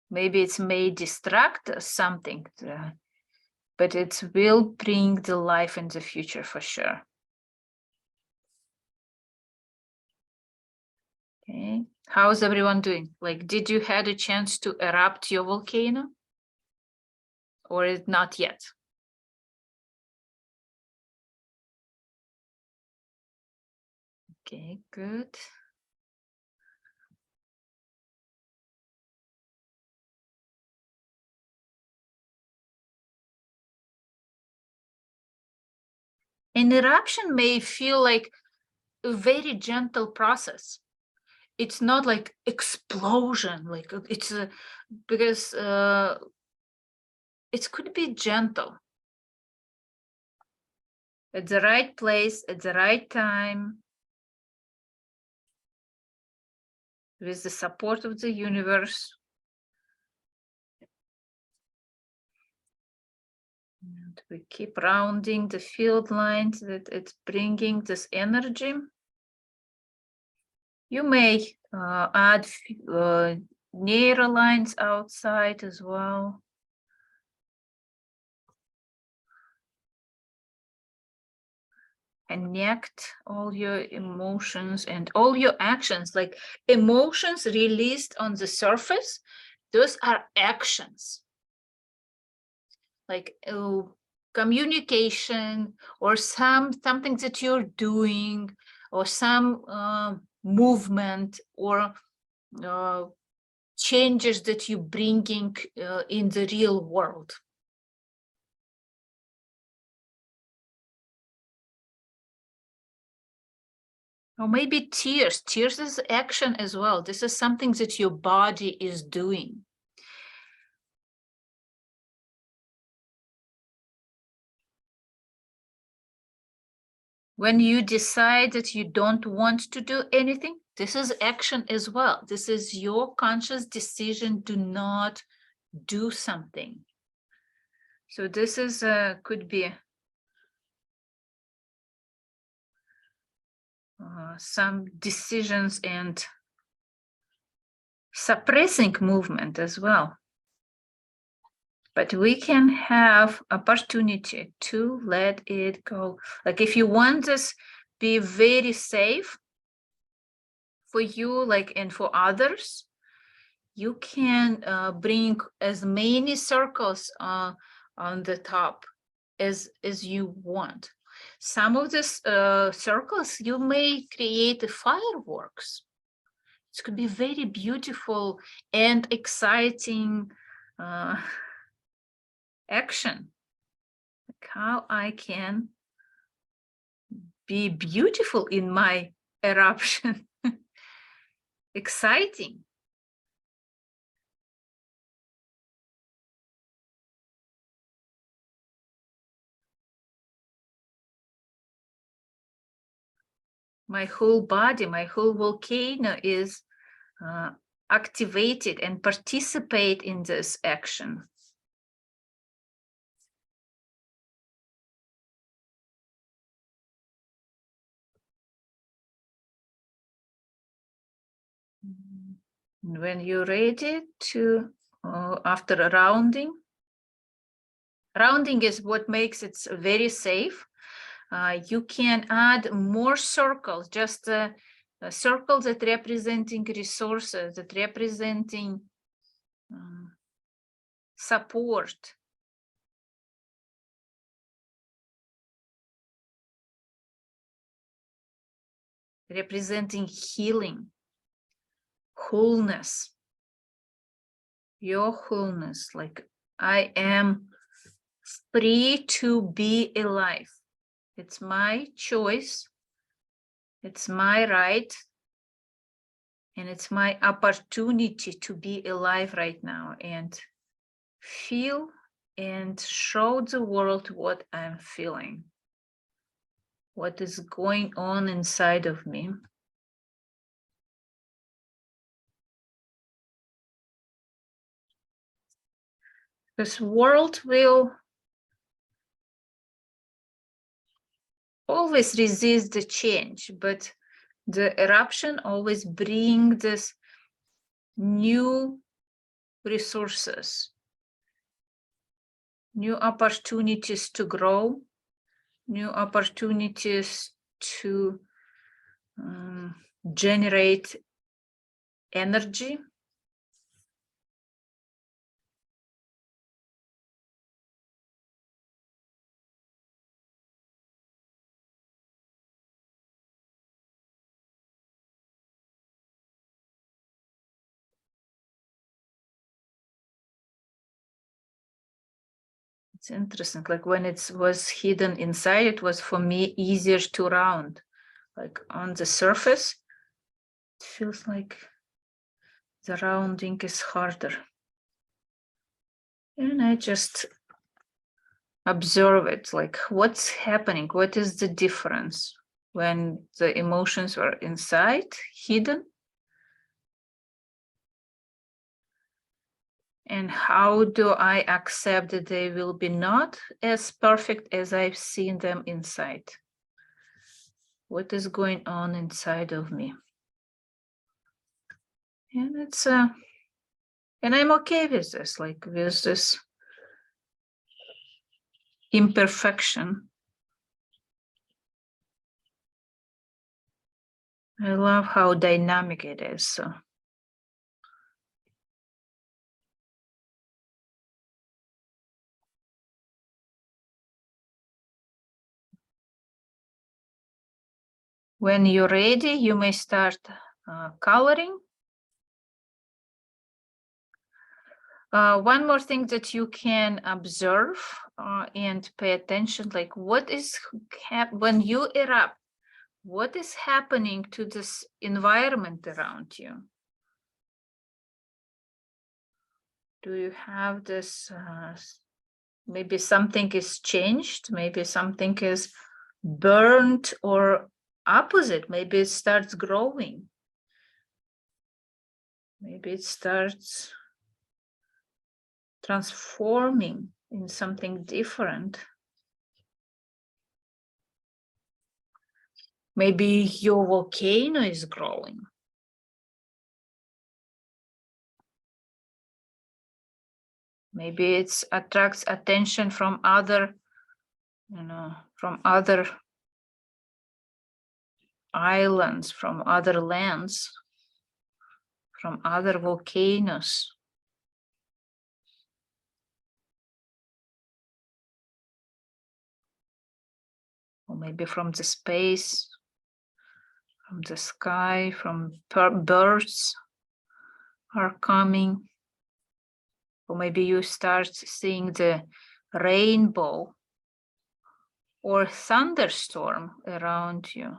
S1: Maybe it may distract us something, but it will bring the life in the future for sure. Okay, how's everyone doing? Like, did you had a chance to erupt your volcano? Or is not yet? Okay, good. An eruption may feel like a very gentle process. It's not like explosion, like it's because it could be gentle at the right place, at the right time, with the support of the universe. And we keep rounding the field lines that it's bringing this energy. You may add narrow lines outside as well. Connect all your emotions and all your actions, like emotions released on the surface, those are actions. Like communication or something that you're doing or some movement or changes that you're bringing in the real world. Or maybe tears. Tears is action as well. This is something that your body is doing. When you decide that you don't want to do anything, this is action as well. This is your conscious decision to not do something. So this is could be some decisions and suppressing movement as well. But we can have opportunity to let it go. Like if you want this be very safe for you, like, and for others, you can bring as many circles on the top as you want. Some of these circles, you may create fireworks. It could be very beautiful and exciting action. Like how I can be beautiful in my eruption. Exciting. My whole body, my whole volcano is activated and participate in this action. When you're ready to, after rounding is what makes it very safe. You can add more circles, just circles that representing resources, that representing support. Representing healing, wholeness, your wholeness, like I am free to be alive. It's my choice, it's my right, and it's my opportunity to be alive right now and feel and show the world what I'm feeling, what is going on inside of me. This world will always resist the change, but the eruption always brings this new resources, new opportunities to grow, new opportunities to generate energy. It's interesting. Like when it was hidden inside, it was for me easier to round. Like on the surface, it feels like the rounding is harder. And I just observe it, like what's happening? What is the difference when the emotions are inside, hidden? And how do I accept that they will be not as perfect as I've seen them inside? What is going on inside of me? And it's and I'm okay with this, like with this imperfection. I love how dynamic it is. So when you're ready, you may start coloring. One more thing that you can observe and pay attention, like what is when you erupt, what is happening to this environment around you? Do you have this, maybe something is changed, maybe something is burned, or opposite, maybe it starts growing. Maybe it starts transforming in something different. Maybe your volcano is growing. Maybe it attracts attention from other, from other islands, from other lands, from other volcanoes. Or maybe from the space, from the sky, from birds are coming. Or maybe you start seeing the rainbow or thunderstorm around you.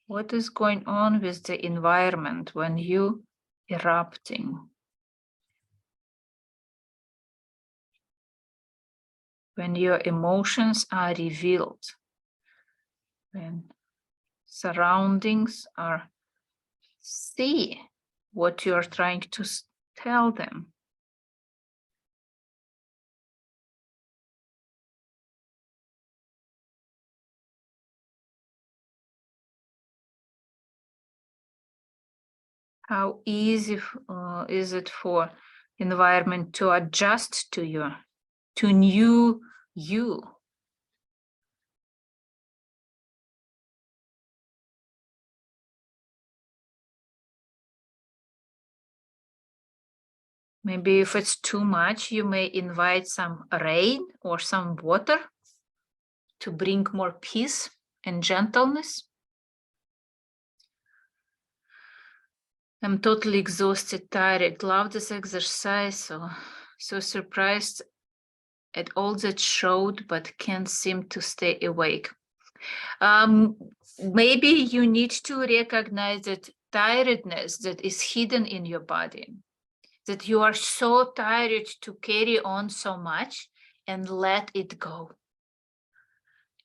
S1: What is going on with the environment when you erupting? When your emotions are revealed, when surroundings are see what you're trying to tell them. How easy is it for environment to adjust to you, to new you? Maybe if it's too much, you may invite some rain or some water to bring more peace and gentleness. I'm totally exhausted, tired. Love this exercise. So surprised at all that showed, but can't seem to stay awake. Maybe you need to recognize that tiredness that is hidden in your body, that you are so tired to carry on so much, and let it go.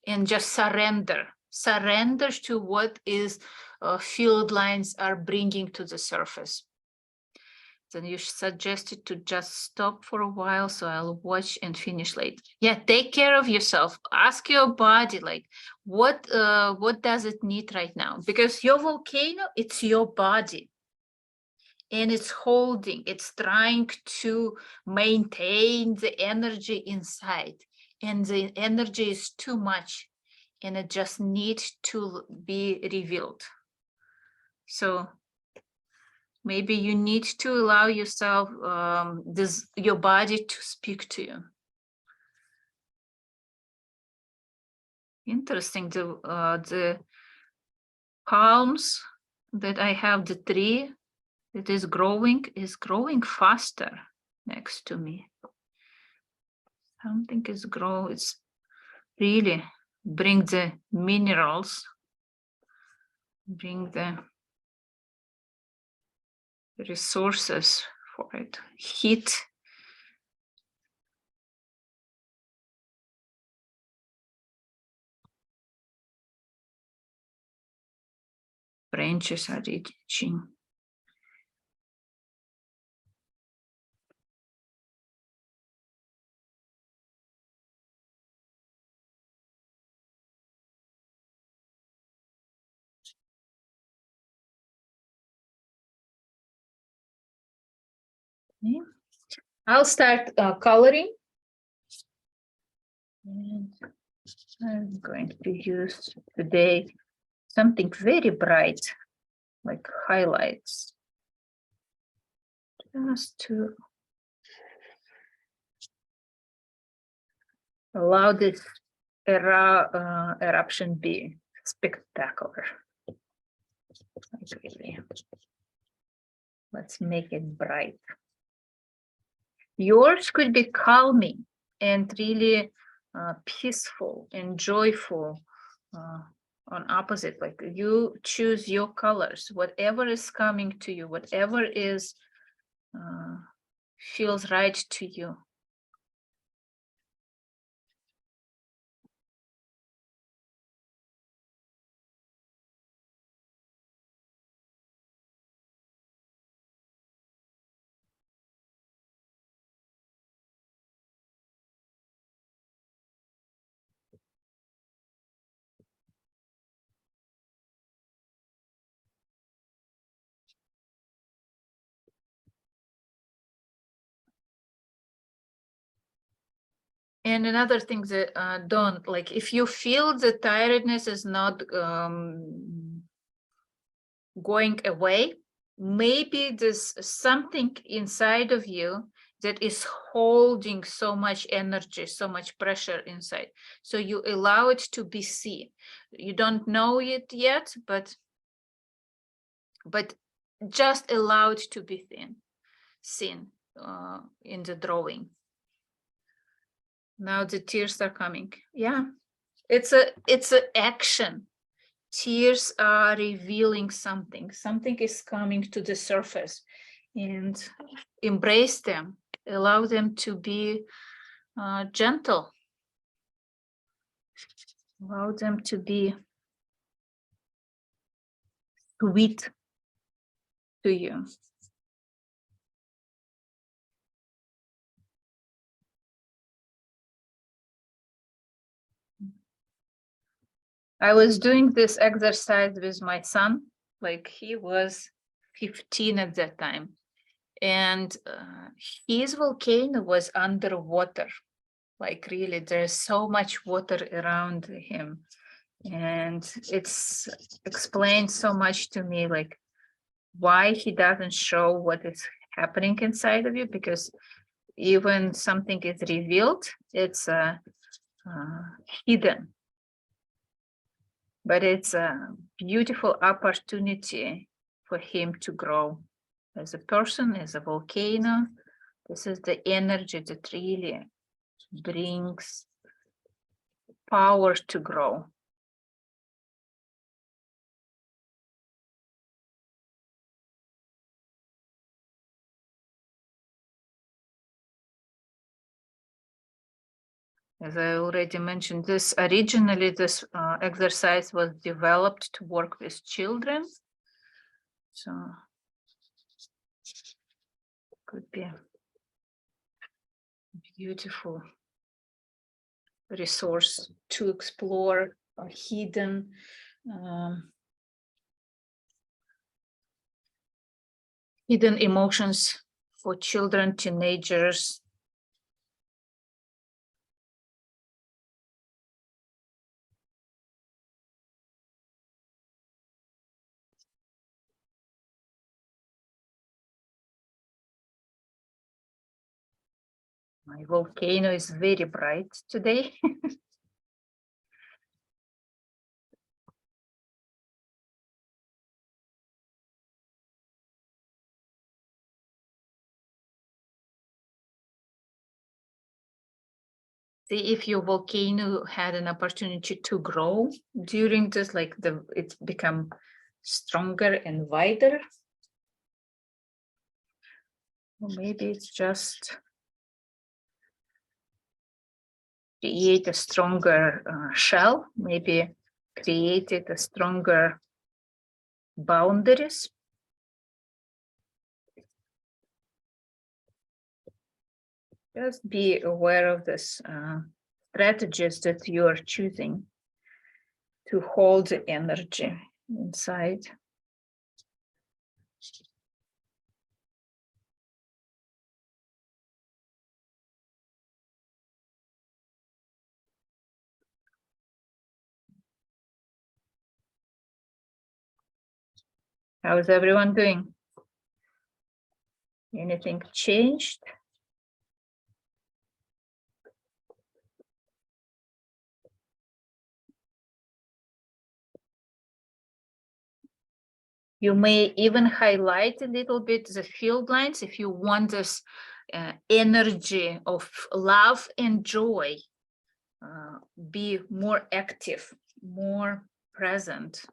S1: And just surrender to what is field lines are bringing to the surface. Then you suggested to just stop for a while, so I'll watch and finish later. Yeah, take care of yourself. Ask your body, like, what does it need right now? Because your volcano, it's your body. And it's holding, it's trying to maintain the energy inside. And the energy is too much. And it just needs to be revealed. So maybe you need to allow yourself, your body to speak to you. Interesting, the palms that I have, the tree that is growing faster next to me. Something is grow. It's really bring the minerals, bring the resources for it. Heat. Branches are reaching. Okay. I'll start coloring. And I'm going to use today something very bright, like highlights, just to allow this eruption be spectacular. Like really. Let's make it bright. Yours could be calming and really peaceful and joyful. On opposite, like you choose your colors, whatever is coming to you, whatever is feels right to you. And another thing that don't, like if you feel the tiredness is not going away, maybe there's something inside of you that is holding so much energy, so much pressure inside. So you allow it to be seen. You don't know it yet, but just allow it to be seen in the drawing. Now the tears are coming. Yeah, it's a action. Tears are revealing something. Something is coming to the surface, and embrace them. Allow them to be gentle. Allow them to be sweet to you. I was doing this exercise with my son, like he was 15 at that time. And his volcano was underwater. Like really, there's so much water around him. And it's explained so much to me, like why he doesn't show what is happening inside of you, because even something is revealed, it's hidden. But it's a beautiful opportunity for him to grow as a person, as a volcano. This is the energy that really brings power to grow. As I already mentioned, this originally, this exercise was developed to work with children. So could be a beautiful resource to explore hidden hidden emotions for children, teenagers. My volcano is very bright today. See if your volcano had an opportunity to grow during this, like it's become stronger and wider. Or maybe it's just create a stronger shell, maybe created a stronger boundaries. Just be aware of this strategies that you are choosing to hold the energy inside. How is everyone doing? Anything changed? You may even highlight a little bit the field lines if you want this energy of love and joy be more active, more present,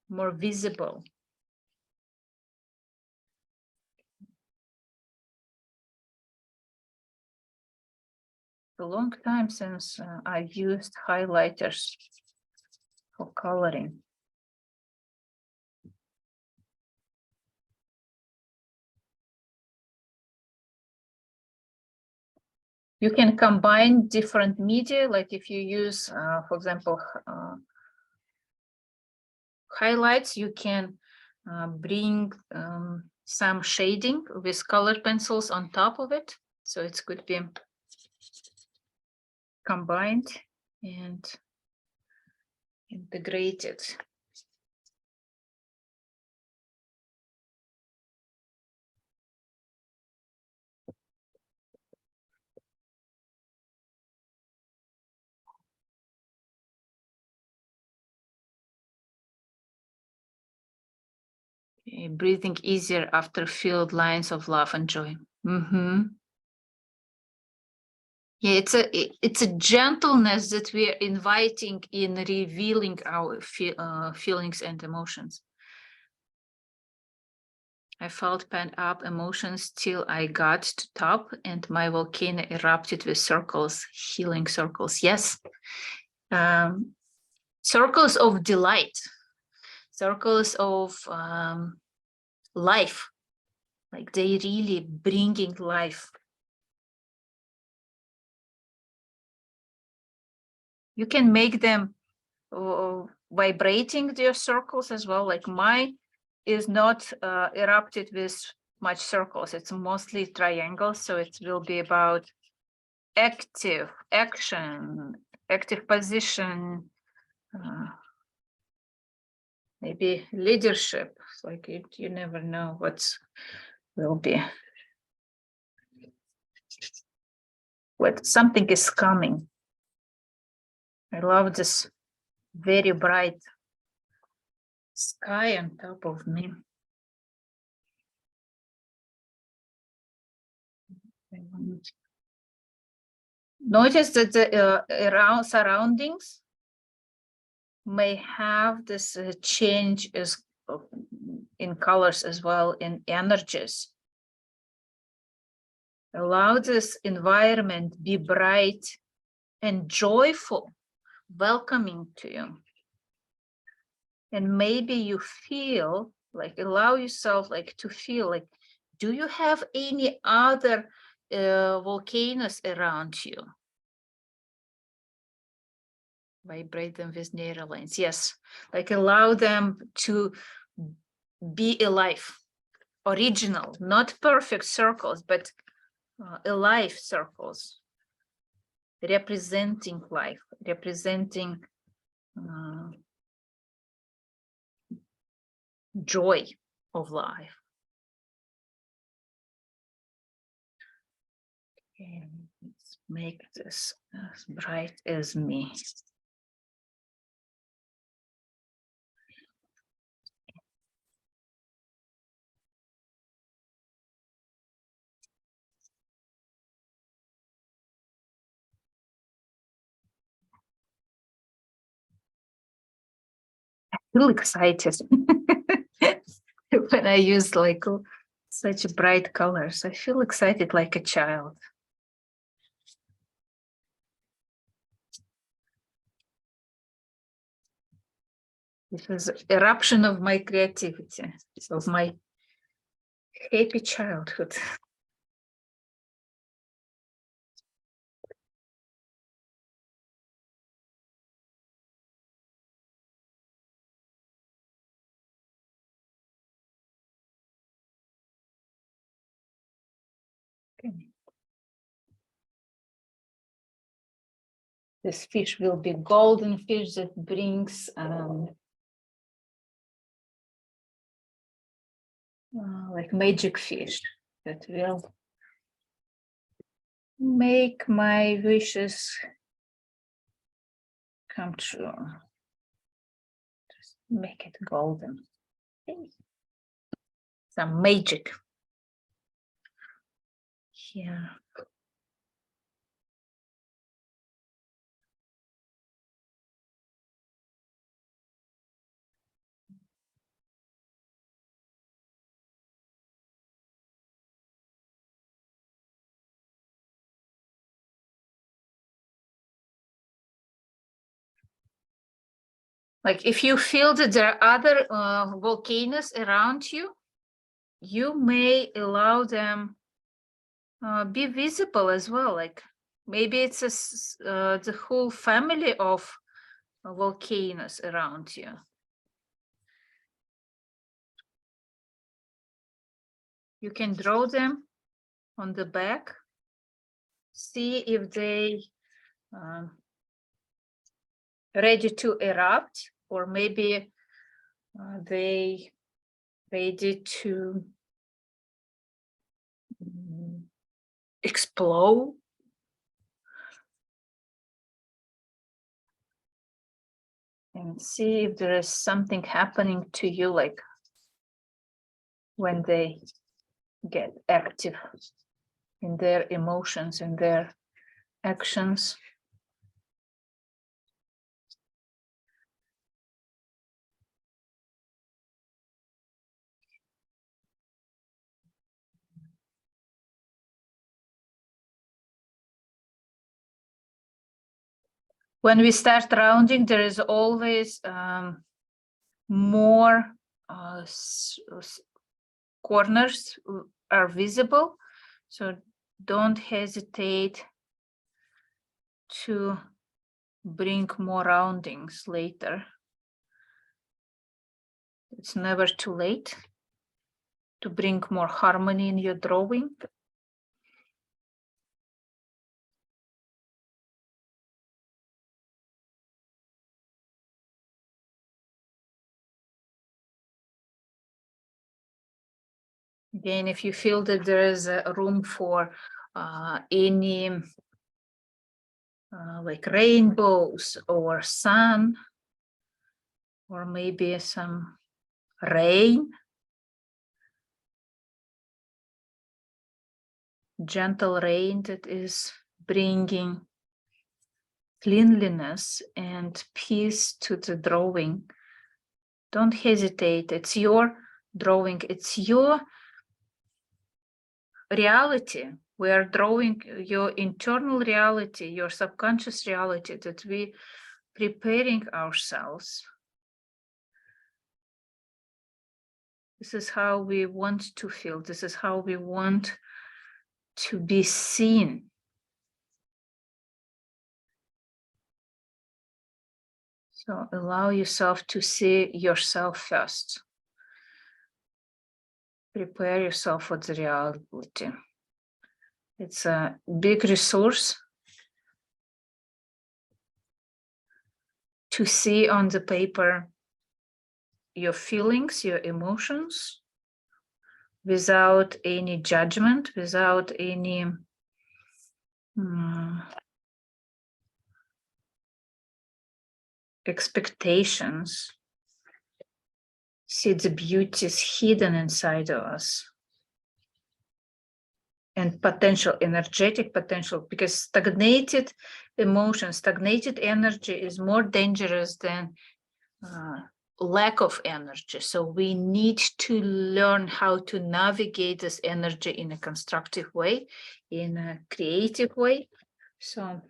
S1: more visible. A long time since I used highlighters for coloring. You can combine different media, like if you use, for example, highlights, you can bring some shading with colored pencils on top of it. So it could be combined and integrated. Breathing easier after field lines of love and joy. Yeah, it's a gentleness that we are inviting in revealing our feelings and emotions. I felt pent up emotions till I got to top and my volcano erupted with circles, healing circles. Yes. Circles of delight, circles of life, like they really bringing life. You can make them vibrating their circles as well. Like mine is not erupted with much circles. It's mostly triangles. So it will be about active action, active position, maybe leadership. It's like you never know what will be. What something is coming. I love this very bright sky on top of me. Notice that the around surroundings may have this change in colors as well, in energies. Allow this environment be bright and joyful, welcoming to you. And maybe you feel like, allow yourself like to feel like, do you have any other volcanoes around you? Vibrate them with neural lines. Yes, like allow them to be alive, original, not perfect circles, but alive circles, representing life, representing joy of life. Okay, let's make this as bright as me. feel excited when I use like such bright colors. I feel excited like a child. This is eruption of my creativity, of my happy childhood. Okay. This fish will be golden fish that brings like magic fish that will make my wishes come true. Just make it golden. Some magic. Yeah. Like if you feel that there are other volcanoes around you, you may allow them be visible as well. Like maybe it's the whole family of volcanoes around you. You can draw them on the back, see if they ready to erupt, or maybe they ready to explode. And see if there is something happening to you, like when they get active in their emotions and their actions. When we start rounding, there is always more corners are visible, so don't hesitate to bring more roundings later. It's never too late to bring more harmony in your drawing. Again, if you feel that there is a room for any like rainbows or sun, or maybe some rain, gentle rain that is bringing cleanliness and peace to the drawing, don't hesitate. It's your drawing, it's your reality. We are drawing your internal reality, your subconscious reality, that we preparing ourselves. This is how we want to feel. This is how we want to be seen. So allow yourself to see yourself first. Prepare yourself for the reality. It's a big resource to see on the paper your feelings, your emotions, without any judgment, without any expectations. See the beauties hidden inside of us. And potential, energetic potential, because stagnated emotions, stagnated energy is more dangerous than lack of energy. So we need to learn how to navigate this energy in a constructive way, in a creative way. So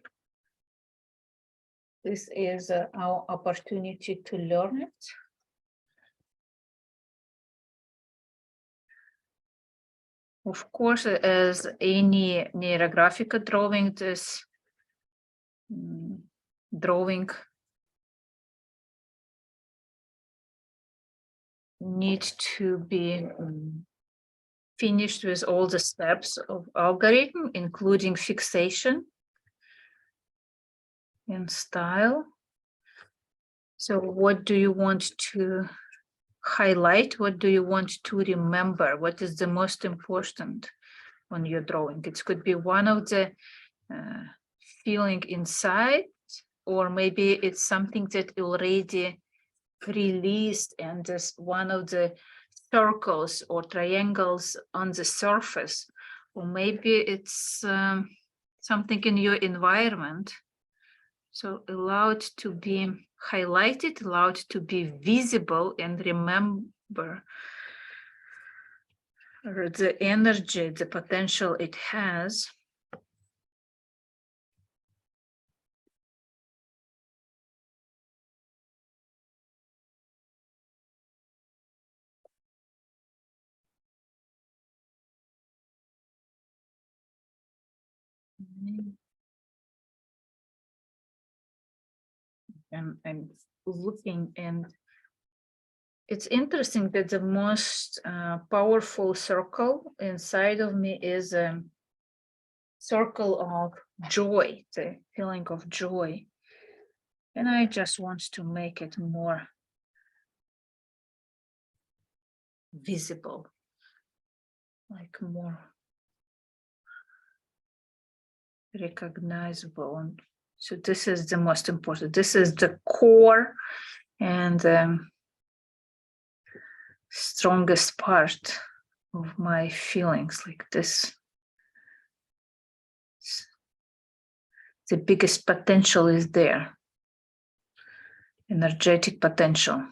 S1: this is our opportunity to learn it. Of course, as any Neurographica drawing, this drawing needs to be finished with all the steps of algorithm, including fixation and style. So what do you want to highlight? What do you want to remember? What is the most important on your drawing? It could be one of the feeling inside, or maybe it's something that already released and is one of the circles or triangles on the surface, or maybe it's something in your environment. So allow it to be highlighted, allow it to be visible, and remember the energy, the potential it has. And I'm looking, and it's interesting that the most powerful circle inside of me is a circle of joy, the feeling of joy. And I just want to make it more visible, like more recognizable. And so this is the most important. This is the core and strongest part of my feelings, like this. The biggest potential is there, energetic potential.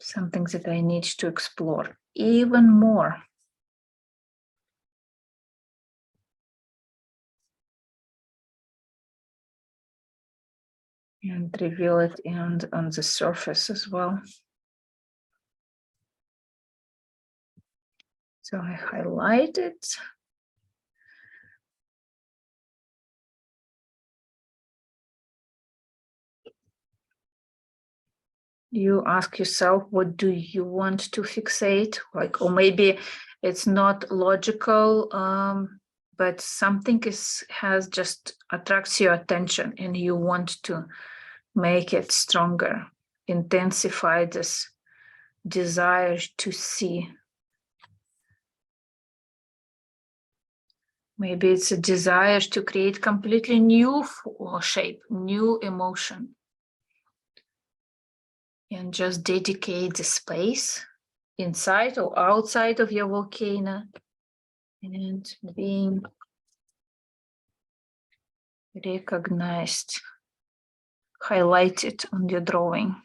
S1: Something that I need to explore even more. And reveal it and on the surface as well. So I highlight it. You ask yourself, what do you want to fixate? Like, or maybe it's not logical, but something has just attracts your attention and you want to make it stronger, intensify this desire to see. Maybe it's a desire to create completely new shape, new emotion. And just dedicate the space inside or outside of your volcano and being recognized, highlighted on your drawing.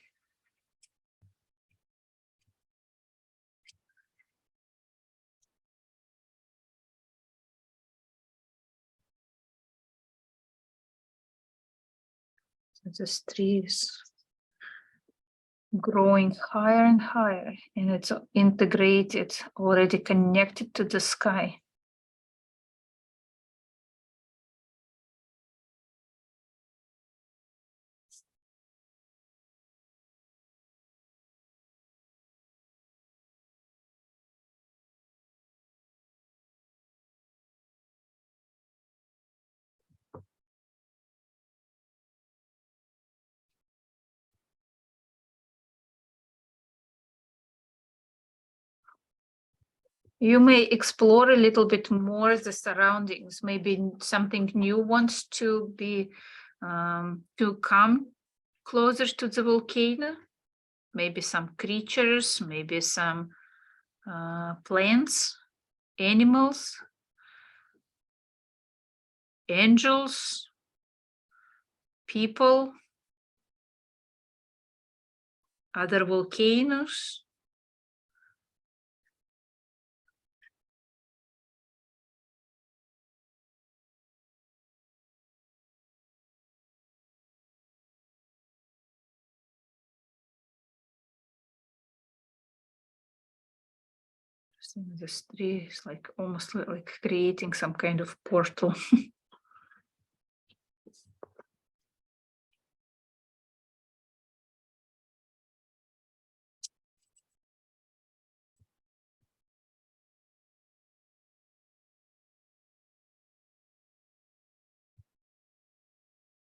S1: So this tree is growing higher and higher, and it's integrated, already connected to the sky. You may explore a little bit more the surroundings. Maybe something new wants to be to come closer to the volcano. Maybe some creatures, maybe some plants, animals, angels, people, other volcanoes. This tree is like almost like creating some kind of portal.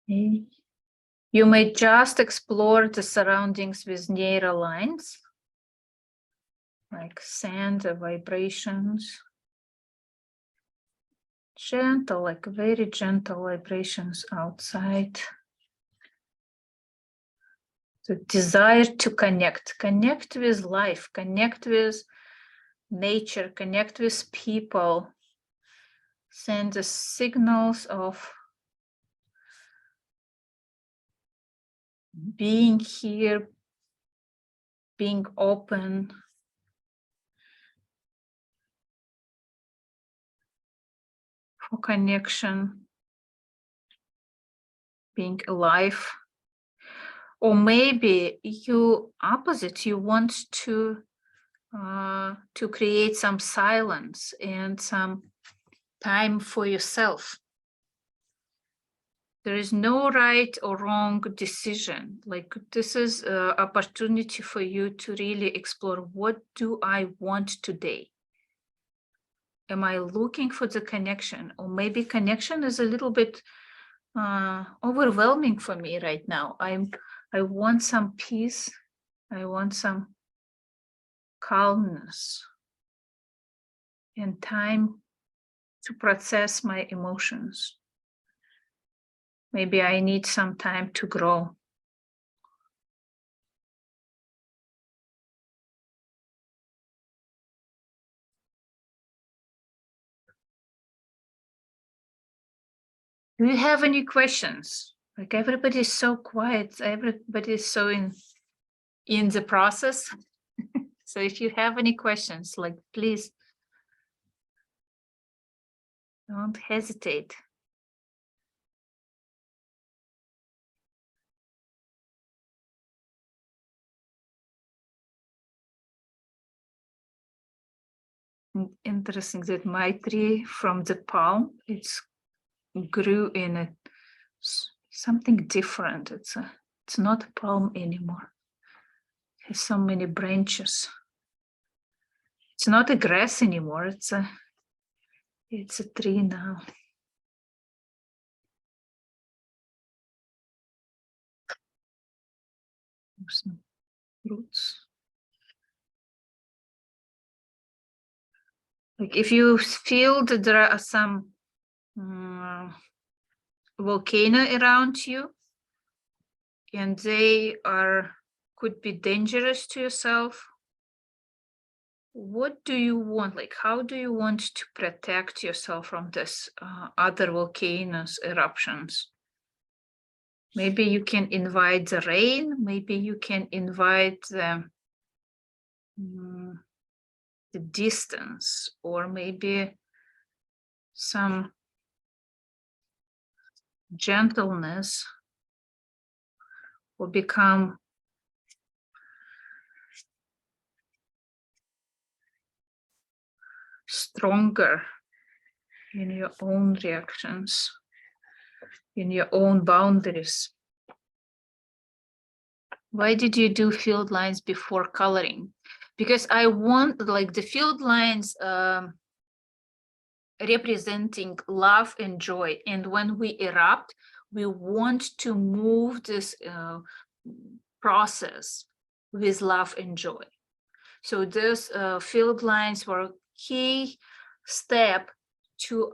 S1: Okay. You may just explore the surroundings with nearer lines, like sand or vibrations. Gentle, like very gentle vibrations outside. The desire to connect with life, connect with nature, connect with people. Send the signals of being here, being open. For connection, being alive. Or maybe you opposite, you want to create some silence and some time for yourself. There is no right or wrong decision. Like this is an opportunity for you to really explore, what do I want today? Am I looking for the connection? Or maybe connection is a little bit overwhelming for me right now. I want some peace. I want some calmness and time to process my emotions. Maybe I need some time to grow. Do you have any questions? Like everybody is so quiet. Everybody is so in the process. So if you have any questions, like please don't hesitate. Interesting that my tree from the palm, it's grew in something different. It's not a palm anymore. It has so many branches. It's not a grass anymore. It's a tree now. Some roots. Like if you feel that there are some volcano around you and they could be dangerous to yourself, what do you want? Like how do you want to protect yourself from this other volcanoes eruptions? Maybe you can invite the rain, maybe you can invite the distance, or maybe some gentleness will become stronger in your own reactions, in your own boundaries. Why did you do field lines before coloring? Because I want, like, the field lines representing love and joy. And when we erupt, we want to move this process with love and joy. So those field lines were a key step to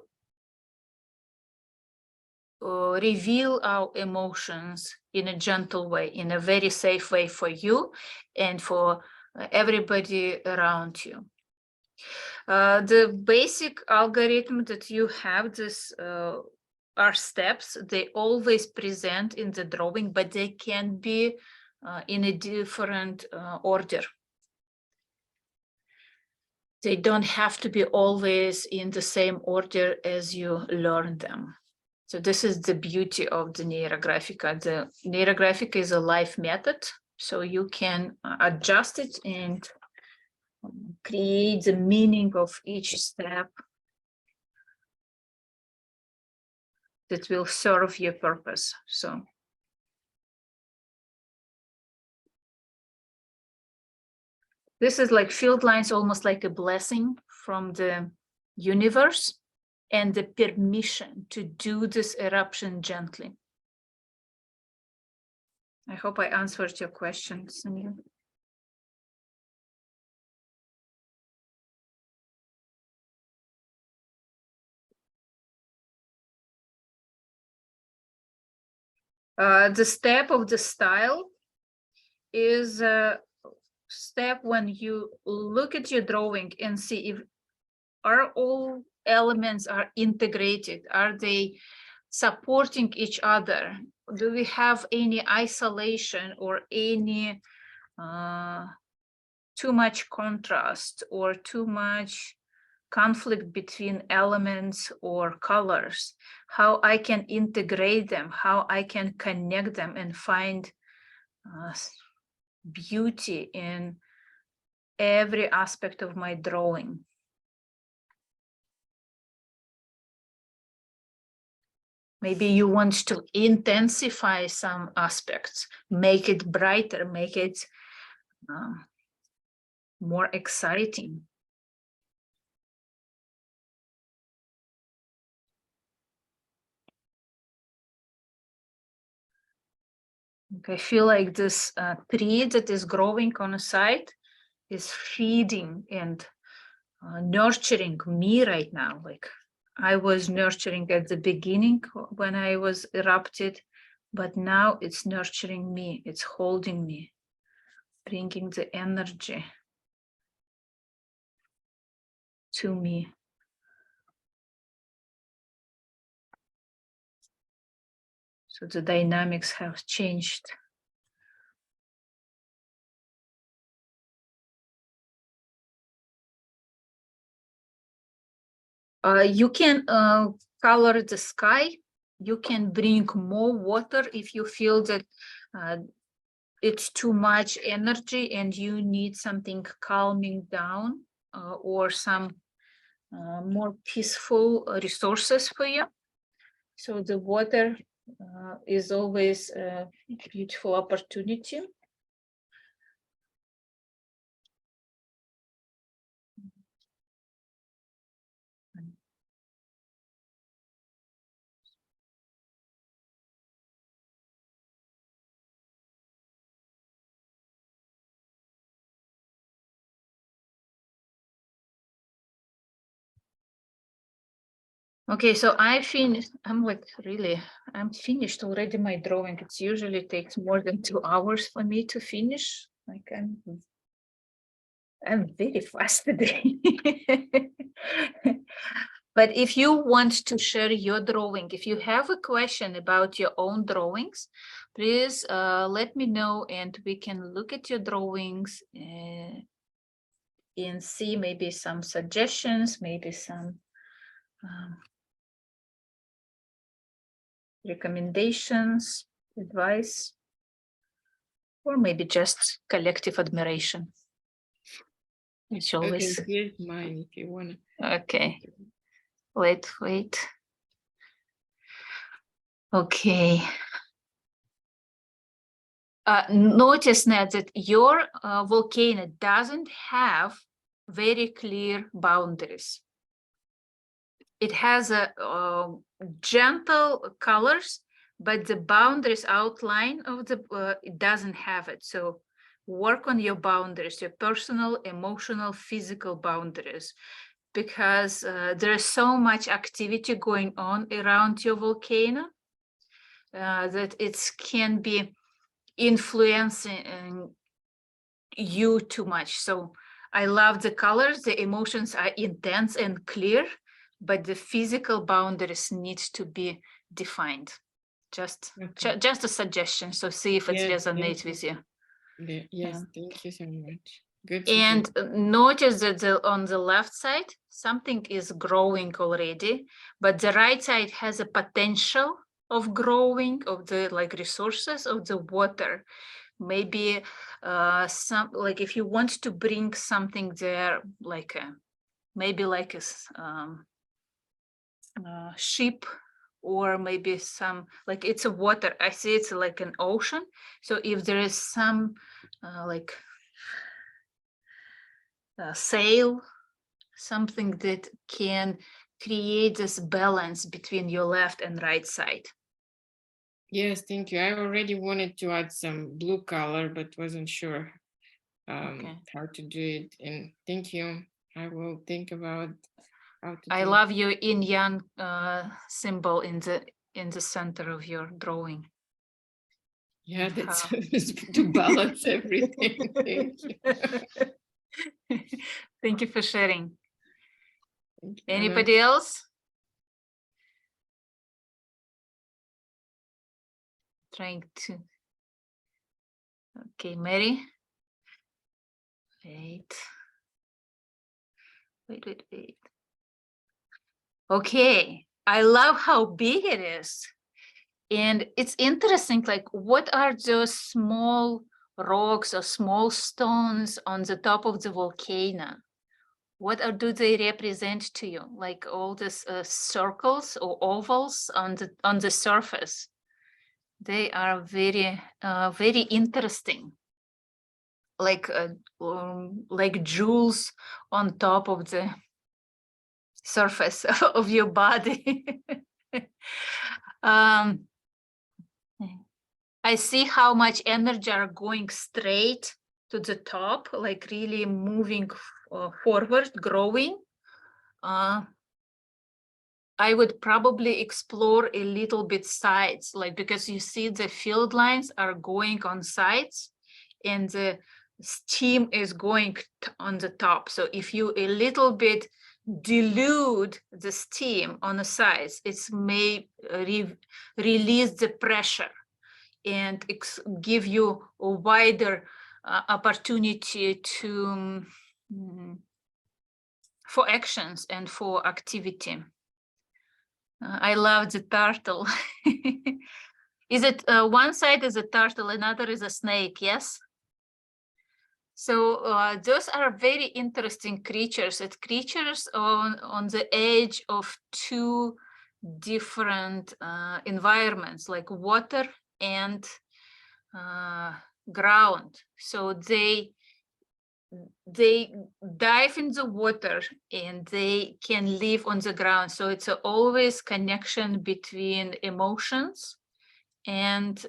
S1: reveal our emotions in a gentle way, in a very safe way for you and for everybody around you. The basic algorithm that you have, this are steps. They always present in the drawing, but they can be in a different order. They don't have to be always in the same order as you learn them. So this is the beauty of the Neurographica. The Neurographica is a live method, so you can adjust it and create the meaning of each step that will serve your purpose. So this is like field lines, almost like a blessing from the universe and the permission to do this eruption gently. I hope I answered your question, Samir. The step of the style is a step when you look at your drawing and see if are all elements are integrated, are they supporting each other? Do we have any isolation or any too much contrast or too much conflict between elements or colors? How I can integrate them, how I can connect them and find beauty in every aspect of my drawing. Maybe you want to intensify some aspects, make it brighter, make it more exciting. I feel like this tree that is growing on the side is feeding and nurturing me right now. Like I was nurturing at the beginning when I was erupted, but now it's nurturing me, it's holding me, bringing the energy to me. So the dynamics have changed. You can color the sky. You can bring more water if you feel that it's too much energy and you need something calming down or some more peaceful resources for you. So the water is always a beautiful opportunity. Okay, so I finished. I'm finished already my drawing. It usually takes more than 2 hours for me to finish. Like I'm very fast today. But if you want to share your drawing, if you have a question about your own drawings, please let me know and we can look at your drawings and see maybe some suggestions, maybe some recommendations, advice, or maybe just collective admiration. It's always
S2: Okay, here's mine if you want to.
S1: Okay. Wait. Okay. Notice now that your volcano doesn't have very clear boundaries. It has a gentle colors, but the boundaries outline of the it doesn't have it. So work on your boundaries, your personal, emotional, physical boundaries, because there is so much activity going on around your volcano that it can be influencing you too much. So I love the colors, the emotions are intense and clear, but the physical boundaries need to be defined. Just
S2: Okay.
S1: just a suggestion. So see if it
S2: Yes,
S1: resonates
S2: thank
S1: with you.
S2: Yes,
S1: Yeah.
S2: thank you so much. Good
S1: And
S2: suggestion.
S1: notice that on the left side, something is growing already, but the right side has a potential of growing of the like resources of the water. Maybe some like if you want to bring something there, like maybe like a ship, or maybe some like it's a water. I see it's like an ocean. So if there is some like sail, something that can create this balance between your left and right side.
S2: Yes, thank you. I already wanted to add some blue color, but wasn't sure
S1: Okay.
S2: how to do it. And thank you. I will think about how to
S1: I
S2: do
S1: love your yin yang symbol in the center of your drawing.
S2: Yeah,
S1: and
S2: that's
S1: how-
S2: to balance everything. Thank you.
S1: Thank you for sharing.
S2: Thank you, Anna.
S1: Anybody else? Trying to. Okay, Mary. Wait. Wait. Okay, I love how big it is. And it's interesting, like what are those small rocks or small stones on the top of the volcano? What do they represent to you? Like all these circles or ovals on the surface. They are very interesting. Like jewels on top of the surface of your body. I see how much energy are going straight to the top, like really moving forward, growing. I would probably explore a little bit sides, like because you see the field lines are going on sides and the steam is going on the top. So if you a little bit dilute the steam on the sides, it may release the pressure and give you a wider opportunity to for actions and for activity. I love the turtle. Is it one side is a turtle, another is a snake? Yes. So those are very interesting creatures. It's creatures on the edge of two different environments, like water and ground. So they dive in the water and they can live on the ground. So it's always connection between emotions and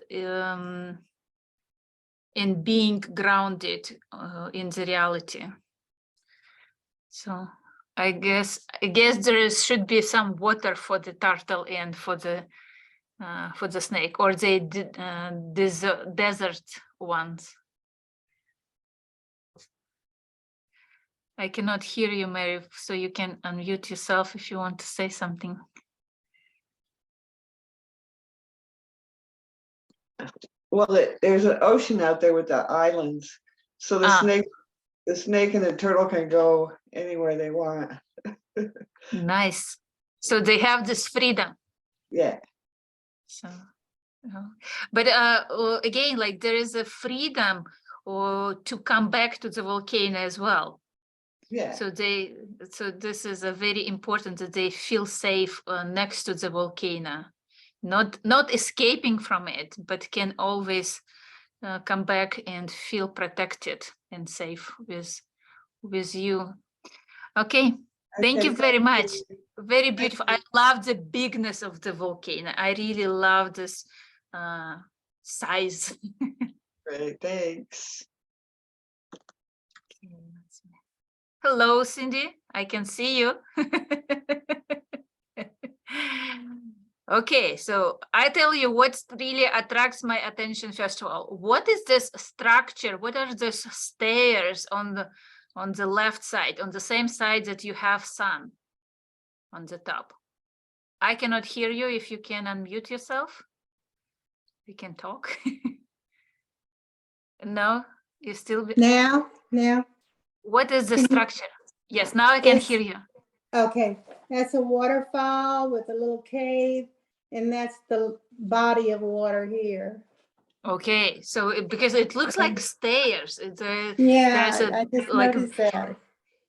S1: being grounded in the reality. So I guess there should be some water for the turtle and for the snake, or the desert ones. I cannot hear you, Mary, so you can unmute yourself if you want to say something.
S4: Well, there's an ocean out there with the islands, so the snake and the turtle can go anywhere they want.
S1: Nice. So they have this freedom.
S4: Yeah.
S1: So, but again, like there is a freedom to come back to the volcano as well.
S4: Yeah.
S1: So this is a very important that they feel safe next to the volcano, not escaping from it, but can always come back and feel protected and safe with you. Okay, thank you very much. Very beautiful. I love the bigness of the volcano. I really love this size.
S4: Great, thanks.
S1: Hello, Cindy. I can see you. Okay, so I tell you what really attracts my attention first of all. What is this structure? What are these stairs on the left side, on the same side that you have sun on the top? I cannot hear you. If you can unmute yourself. We can talk. No, you still.
S5: Now.
S1: What is the
S5: Can you-
S1: structure? Yes, now I can
S5: It's-
S1: hear you.
S5: Okay, that's a waterfall with a little cave, and that's the body of water here.
S1: Okay, so because it looks like stairs. It's a
S5: Yeah,
S1: there's a
S5: I just
S1: like
S5: noticed that.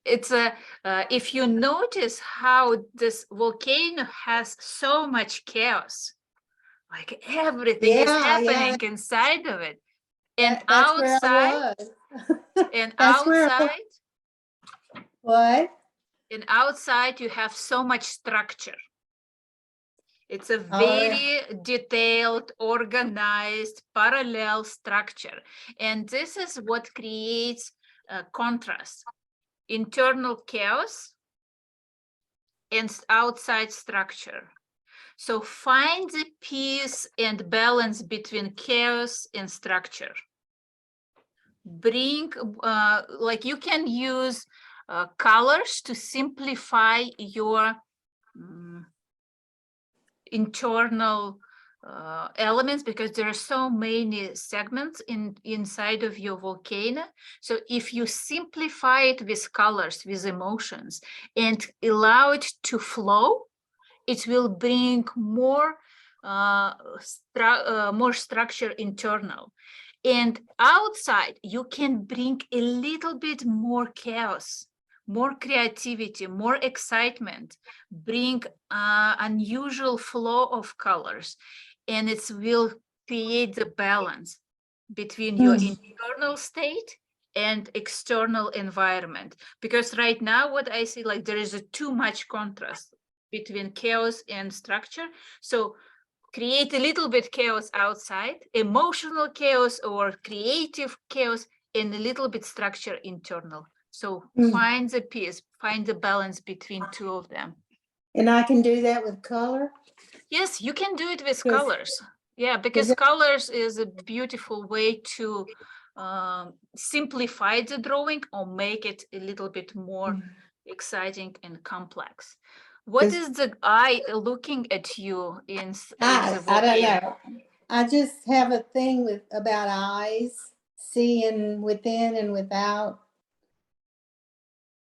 S1: it's a if you notice how this volcano has so much chaos, like everything is
S5: Yeah,
S1: happening inside of it, and
S5: That's where I
S1: outside
S5: was.
S1: and
S5: That's where I was.
S1: outside
S5: What?
S1: and outside you have so much structure. It's a
S5: Oh, yeah.
S1: very detailed, organized, parallel structure. And this is what creates contrast, internal chaos and outside structure. So find the peace and balance between chaos and structure. Bring, like you can use colors to simplify your internal elements, because there are so many segments inside of your volcano. So if you simplify it with colors, with emotions, and allow it to flow, it will bring more more structure internal. And outside, you can bring a little bit more chaos, more creativity, more excitement, bring unusual flow of colors, and it will create the balance between your internal state and external environment. Because right now, what I see, like there is a too much contrast between chaos and structure. So create a little bit chaos outside, emotional chaos or creative chaos, and a little bit structure internal. So find the peace, find the balance between two of them.
S5: And I can do that with color?
S1: Yes, you can do it with
S5: Yes.
S1: colors. Yeah, because colors is a beautiful way to simplify the drawing or make it a little bit more exciting and complex. What is the eye looking at you in the
S5: I don't
S1: volcano?
S5: know. I just have a thing about eyes, seeing within and without,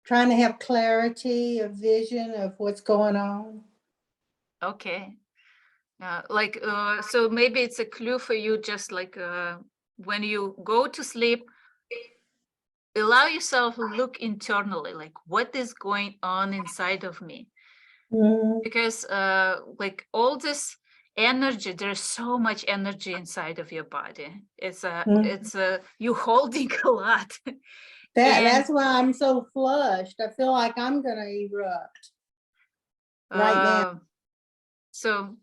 S5: trying to have clarity of vision of what's going on.
S1: Okay. So maybe it's a clue for you, just like when you go to sleep, allow yourself to look internally, like what is going on inside of me? Because like all this energy, there's so much energy inside of your body. It's you holding a lot.
S5: That's why I'm so flushed. I feel like I'm gonna erupt right now.
S1: So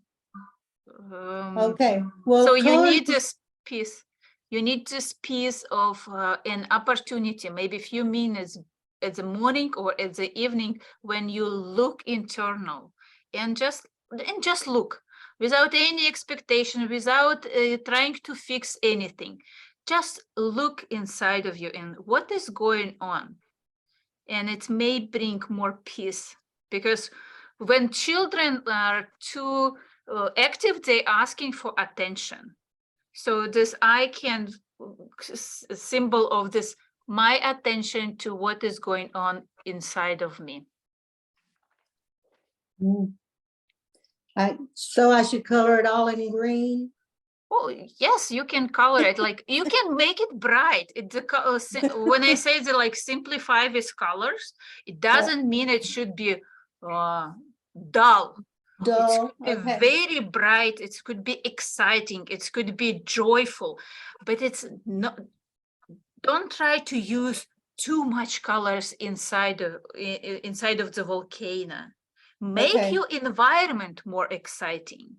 S5: Okay, well,
S1: so you need this piece. You need this piece of an opportunity, maybe a few minutes at the morning or at the evening, when you look internal and just look without any expectation, without trying to fix anything. Just look inside of you and what is going on. And it may bring more peace, because when children are too active, they're asking for attention. So this I can symbol of this, my attention to what is going on inside of me.
S5: So I should color it all in green?
S1: Oh, yes, you can color it. Like you can make it bright. When I say the like simplify with colors, it doesn't mean it should be dull.
S5: Dull.
S1: It could be very bright. It could be exciting. It could be joyful, but it's not. Don't try to use too much colors inside of the volcano. Make your environment more exciting,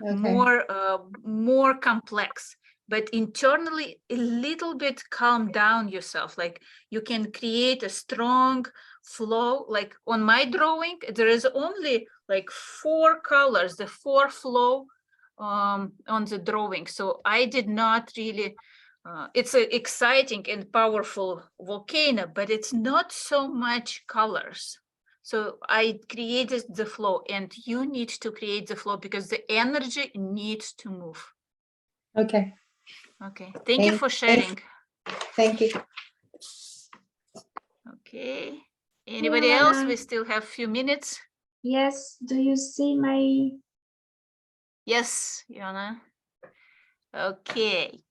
S1: more complex, but internally a little bit calm down yourself. Like you can create a strong flow. Like on my drawing, there is only like 4 colors, the 4 flow on the drawing. So I did not really it's an exciting and powerful volcano, but it's not so much colors. So I created the flow, and you need to create the flow because the energy needs to move.
S5: Okay,
S1: Okay, thank you for sharing.
S5: thank you.
S1: Okay, anybody else? We still have a few minutes.
S6: Yes, do you see my?
S1: Yes, Yana. Okay.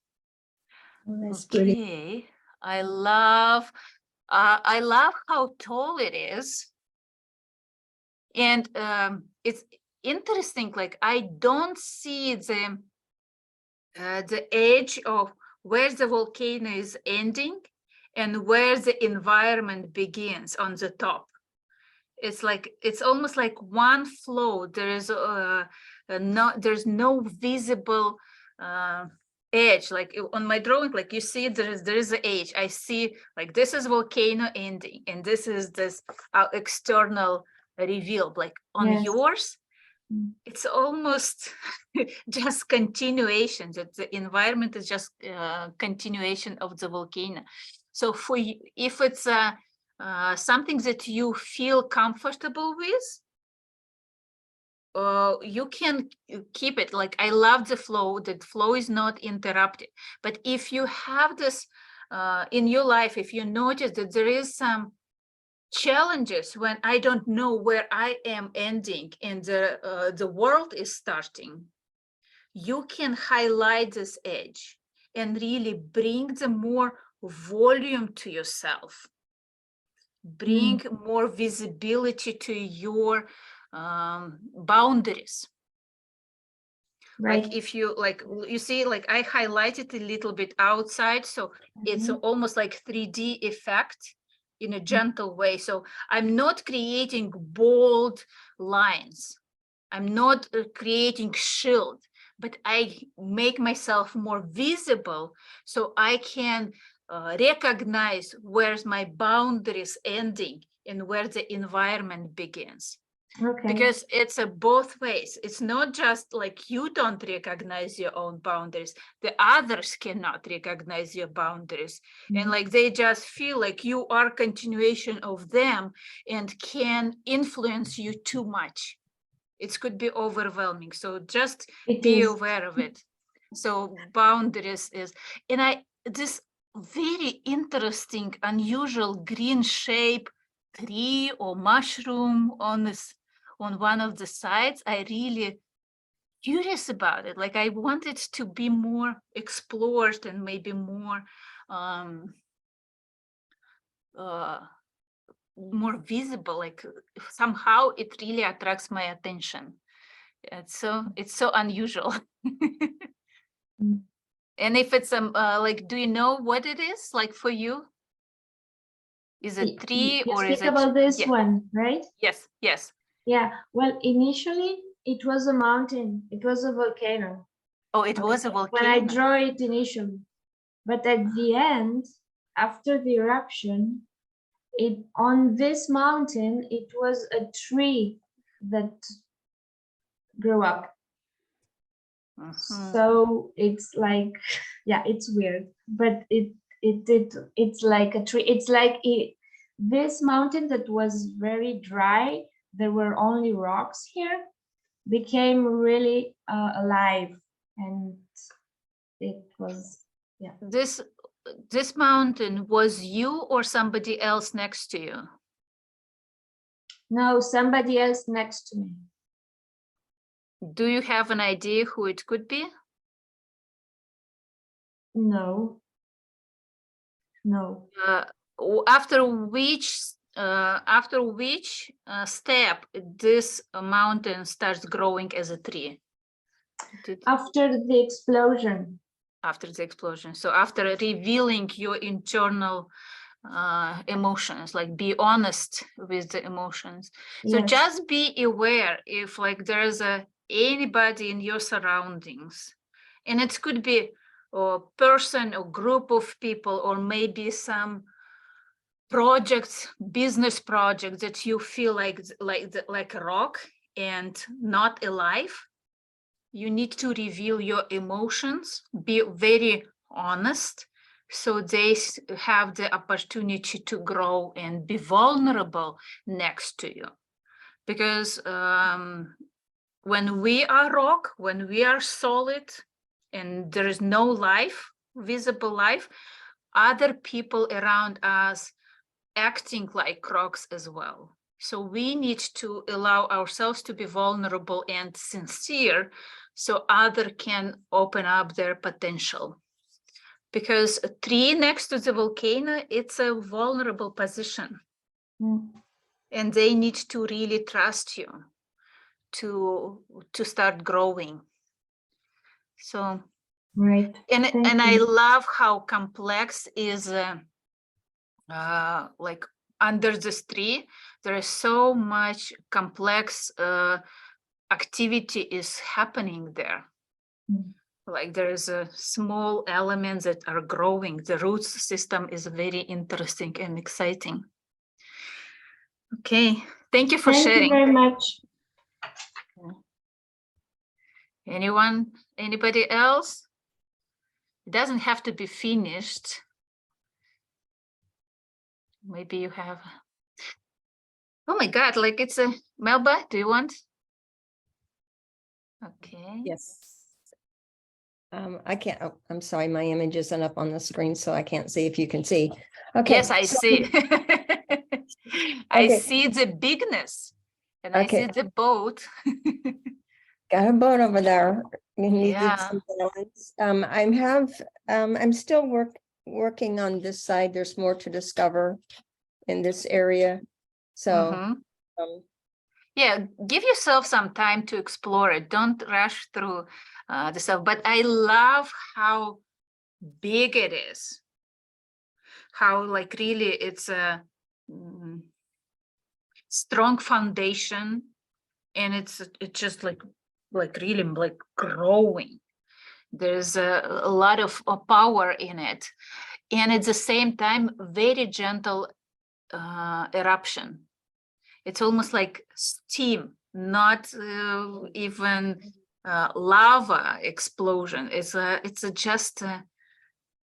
S5: Oh, that's pretty.
S1: Okay, I love how tall it is. And it's interesting, like I don't see the edge of where the volcano is ending and where the environment begins on the top. It's like, it's almost like one flow. There is there's no visible edge. Like on my drawing, like you see there is an edge. I see like this is volcano ending and this is this external reveal. Like on
S6: Yes.
S1: yours,
S6: Mm.
S1: it's almost just continuation, that the environment is just continuation of the volcano. So for you, if it's something that you feel comfortable with, you can keep it. Like I love the flow, that flow is not interrupted. But if you have this in your life, if you notice that there is some challenges when I don't know where I am ending and the world is starting, you can highlight this edge and really bring the more volume to yourself, bring more visibility to your boundaries.
S6: Right.
S1: Like if you like, you see, like I highlighted a little bit outside, so it's almost like 3D effect in a gentle way. So I'm not creating bold lines. I'm not creating shield, but I make myself more visible so I can recognize where's my boundaries ending and where the environment begins.
S6: Okay.
S1: Because it's both ways. It's not just like you don't recognize your own boundaries, the others cannot recognize your boundaries. And like they just feel like you are continuation of them and can influence you too much. It could be overwhelming. So just be aware of it. So boundaries is, and this very interesting, unusual green shape tree or mushroom on one of the sides, I really curious about it. Like I want it to be more explored and maybe more more visible. Like somehow it really attracts my attention. It's so unusual. And if it's like, do you know what it is like for you? Is it tree
S6: You
S1: or
S6: speak
S1: is it
S6: about this one, right?
S1: Yes, yes.
S6: Yeah. Well, initially it was a mountain. It was a volcano.
S1: Oh, it was a
S6: When I
S1: volcano.
S6: draw it initially, but at the end, after the eruption, it on this mountain it was a tree that grew up. So it's like, yeah, it's weird, but it's like a tree. It's like this mountain that was very dry, there were only rocks here, became really alive, and it was, yeah.
S1: This mountain was you or somebody else next to you?
S6: No, somebody else next to me.
S1: Do you have an idea who it could be?
S6: No.
S1: After which step this mountain starts growing as a tree?
S6: After the explosion.
S1: After the explosion. So after revealing your internal emotions, like be honest with the emotions. So
S6: Yes.
S1: just be aware if like there's anybody in your surroundings, and it could be a person or group of people, or maybe some projects, business projects that you feel like a rock and not alive. You need to reveal your emotions, be very honest, so they have the opportunity to grow and be vulnerable next to you. Because when we are rock, when we are solid, and there is no life, visible life, other people around us acting like rocks as well. So we need to allow ourselves to be vulnerable and sincere so other can open up their potential. Because a tree next to the volcano, it's a vulnerable position.
S6: Mm.
S1: And they need to really trust you to start growing. So,
S6: Right.
S1: and
S6: Thank
S1: I
S6: you.
S1: love how complex is like under this tree, there is so much complex activity is happening there.
S6: Mm.
S1: Like there is a small elements that are growing. The roots system is very interesting and exciting. Okay, thank you for
S6: Thank you
S1: sharing.
S6: very much.
S1: Anybody else? It doesn't have to be finished. Maybe you have. Oh my God, like it's a Melba, do you want? Okay.
S7: Yes. I can't, oh, I'm sorry, my image isn't up on the screen, so I can't see if you can see. Okay.
S1: Yes, I
S7: so-
S1: see. I
S7: Okay.
S1: see the bigness and I see
S7: Okay.
S1: the boat.
S7: Got a boat over there. You needed
S1: Yeah.
S7: some balance. I'm still working on this side. There's more to discover in this area. So,
S1: Mhm. Yeah, give yourself some time to explore it. Don't rush through the stuff. But I love how big it is. How like really it's a strong foundation, and it's just like really like growing. There's a lot of power in it, and at the same time very gentle eruption. It's almost like steam, not even lava explosion. It's just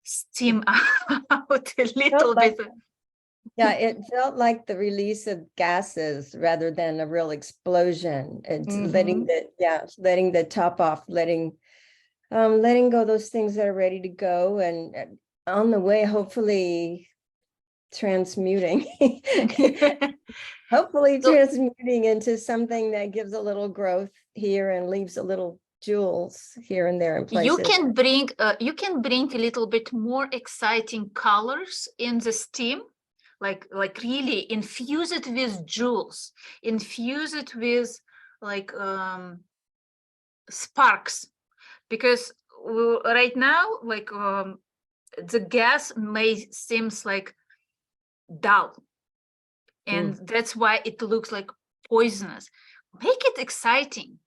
S1: steam out a little
S7: like-
S1: bit.
S7: yeah, it felt like the release of gases rather than a real explosion. It's letting the top off, letting go those things that are ready to go, and on the way, hopefully transmuting, hopefully
S1: So-
S7: transmuting into something that gives a little growth here and leaves a little jewels here and there in places.
S1: You can bring a little bit more exciting colors in the steam, like really infuse it with jewels, infuse it with like sparks, because right now like the gas may seems like dull, and that's why it looks like poisonous. Make it exciting.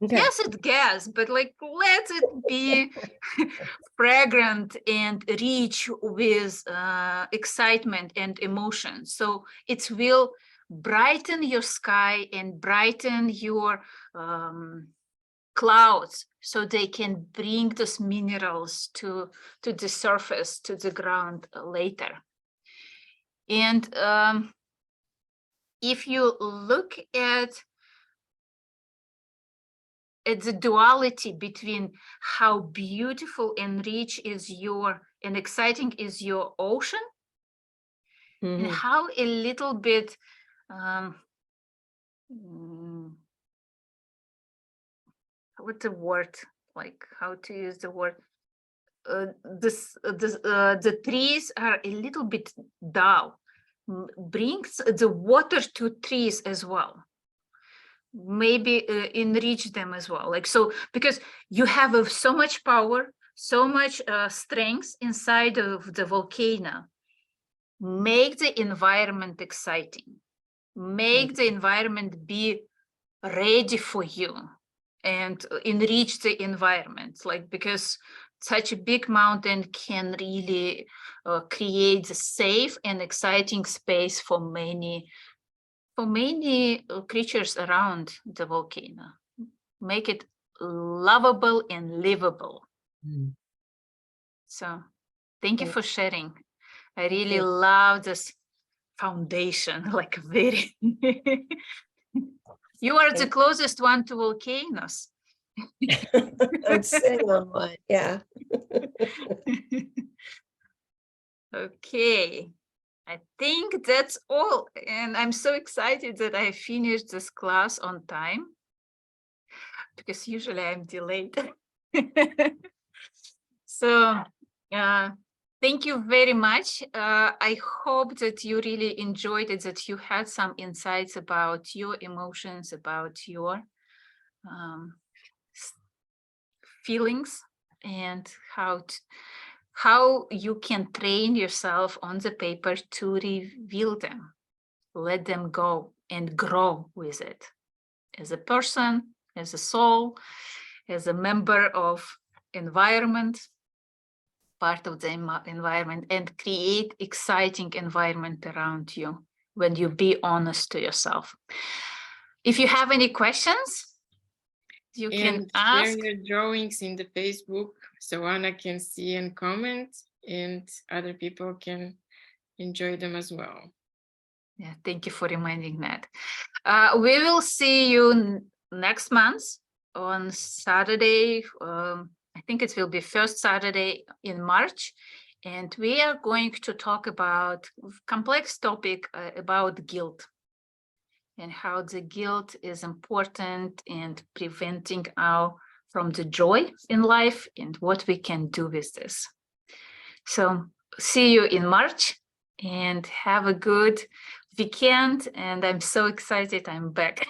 S7: Okay.
S1: Yes, it's gas, but like let it be fragrant and rich with excitement and emotion. So it will brighten your sky and brighten your clouds, so they can bring those minerals to the surface, to the ground later. And if you look at the duality between how beautiful and rich is your and exciting is your ocean, and
S7: Mhm.
S1: how a little bit what's the word, like how to use the word, the trees are a little bit dull, brings the water to trees as well, maybe enrich them as well, like so, because you have so much power, so much strength inside of the volcano. Make the environment exciting, make the environment be ready for you, and enrich the environment, like because such a big mountain can really create a safe and exciting space for many creatures around the volcano. Make it lovable and livable. So thank you for sharing. I really love this foundation, like very you are the closest one to volcanoes.
S7: I'm sitting on one, yeah.
S1: Okay, I think that's all. And I'm so excited that I finished this class on time because usually I'm delayed. So thank you very much. I hope that you really enjoyed it, that you had some insights about your emotions, about your feelings, and how you can train yourself on the paper to reveal them, let them go and grow with it as a person, as a soul, as a member of environment, part of the environment, and create exciting environment around you when you be honest to yourself. If you have any questions, you can
S2: And
S1: ask.
S2: share your drawings in the Facebook so Anna can see and comment, and other people can enjoy them as well.
S1: Yeah, thank you for reminding that. We will see you next month on Saturday. I think it will be first Saturday in March. And we are going to talk about complex topic about guilt and how the guilt is important in preventing from the joy in life and what we can do with this. So see you in March and have a good weekend. And I'm so excited I'm back.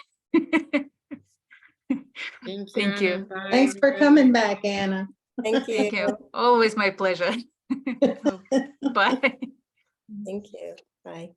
S2: Thank you.
S1: You.
S2: Anna. Bye,
S5: Thanks for
S2: everybody.
S5: coming back, Anna.
S7: Thank you.
S1: Thank you. Always my pleasure. Bye.
S7: Thank you. Bye.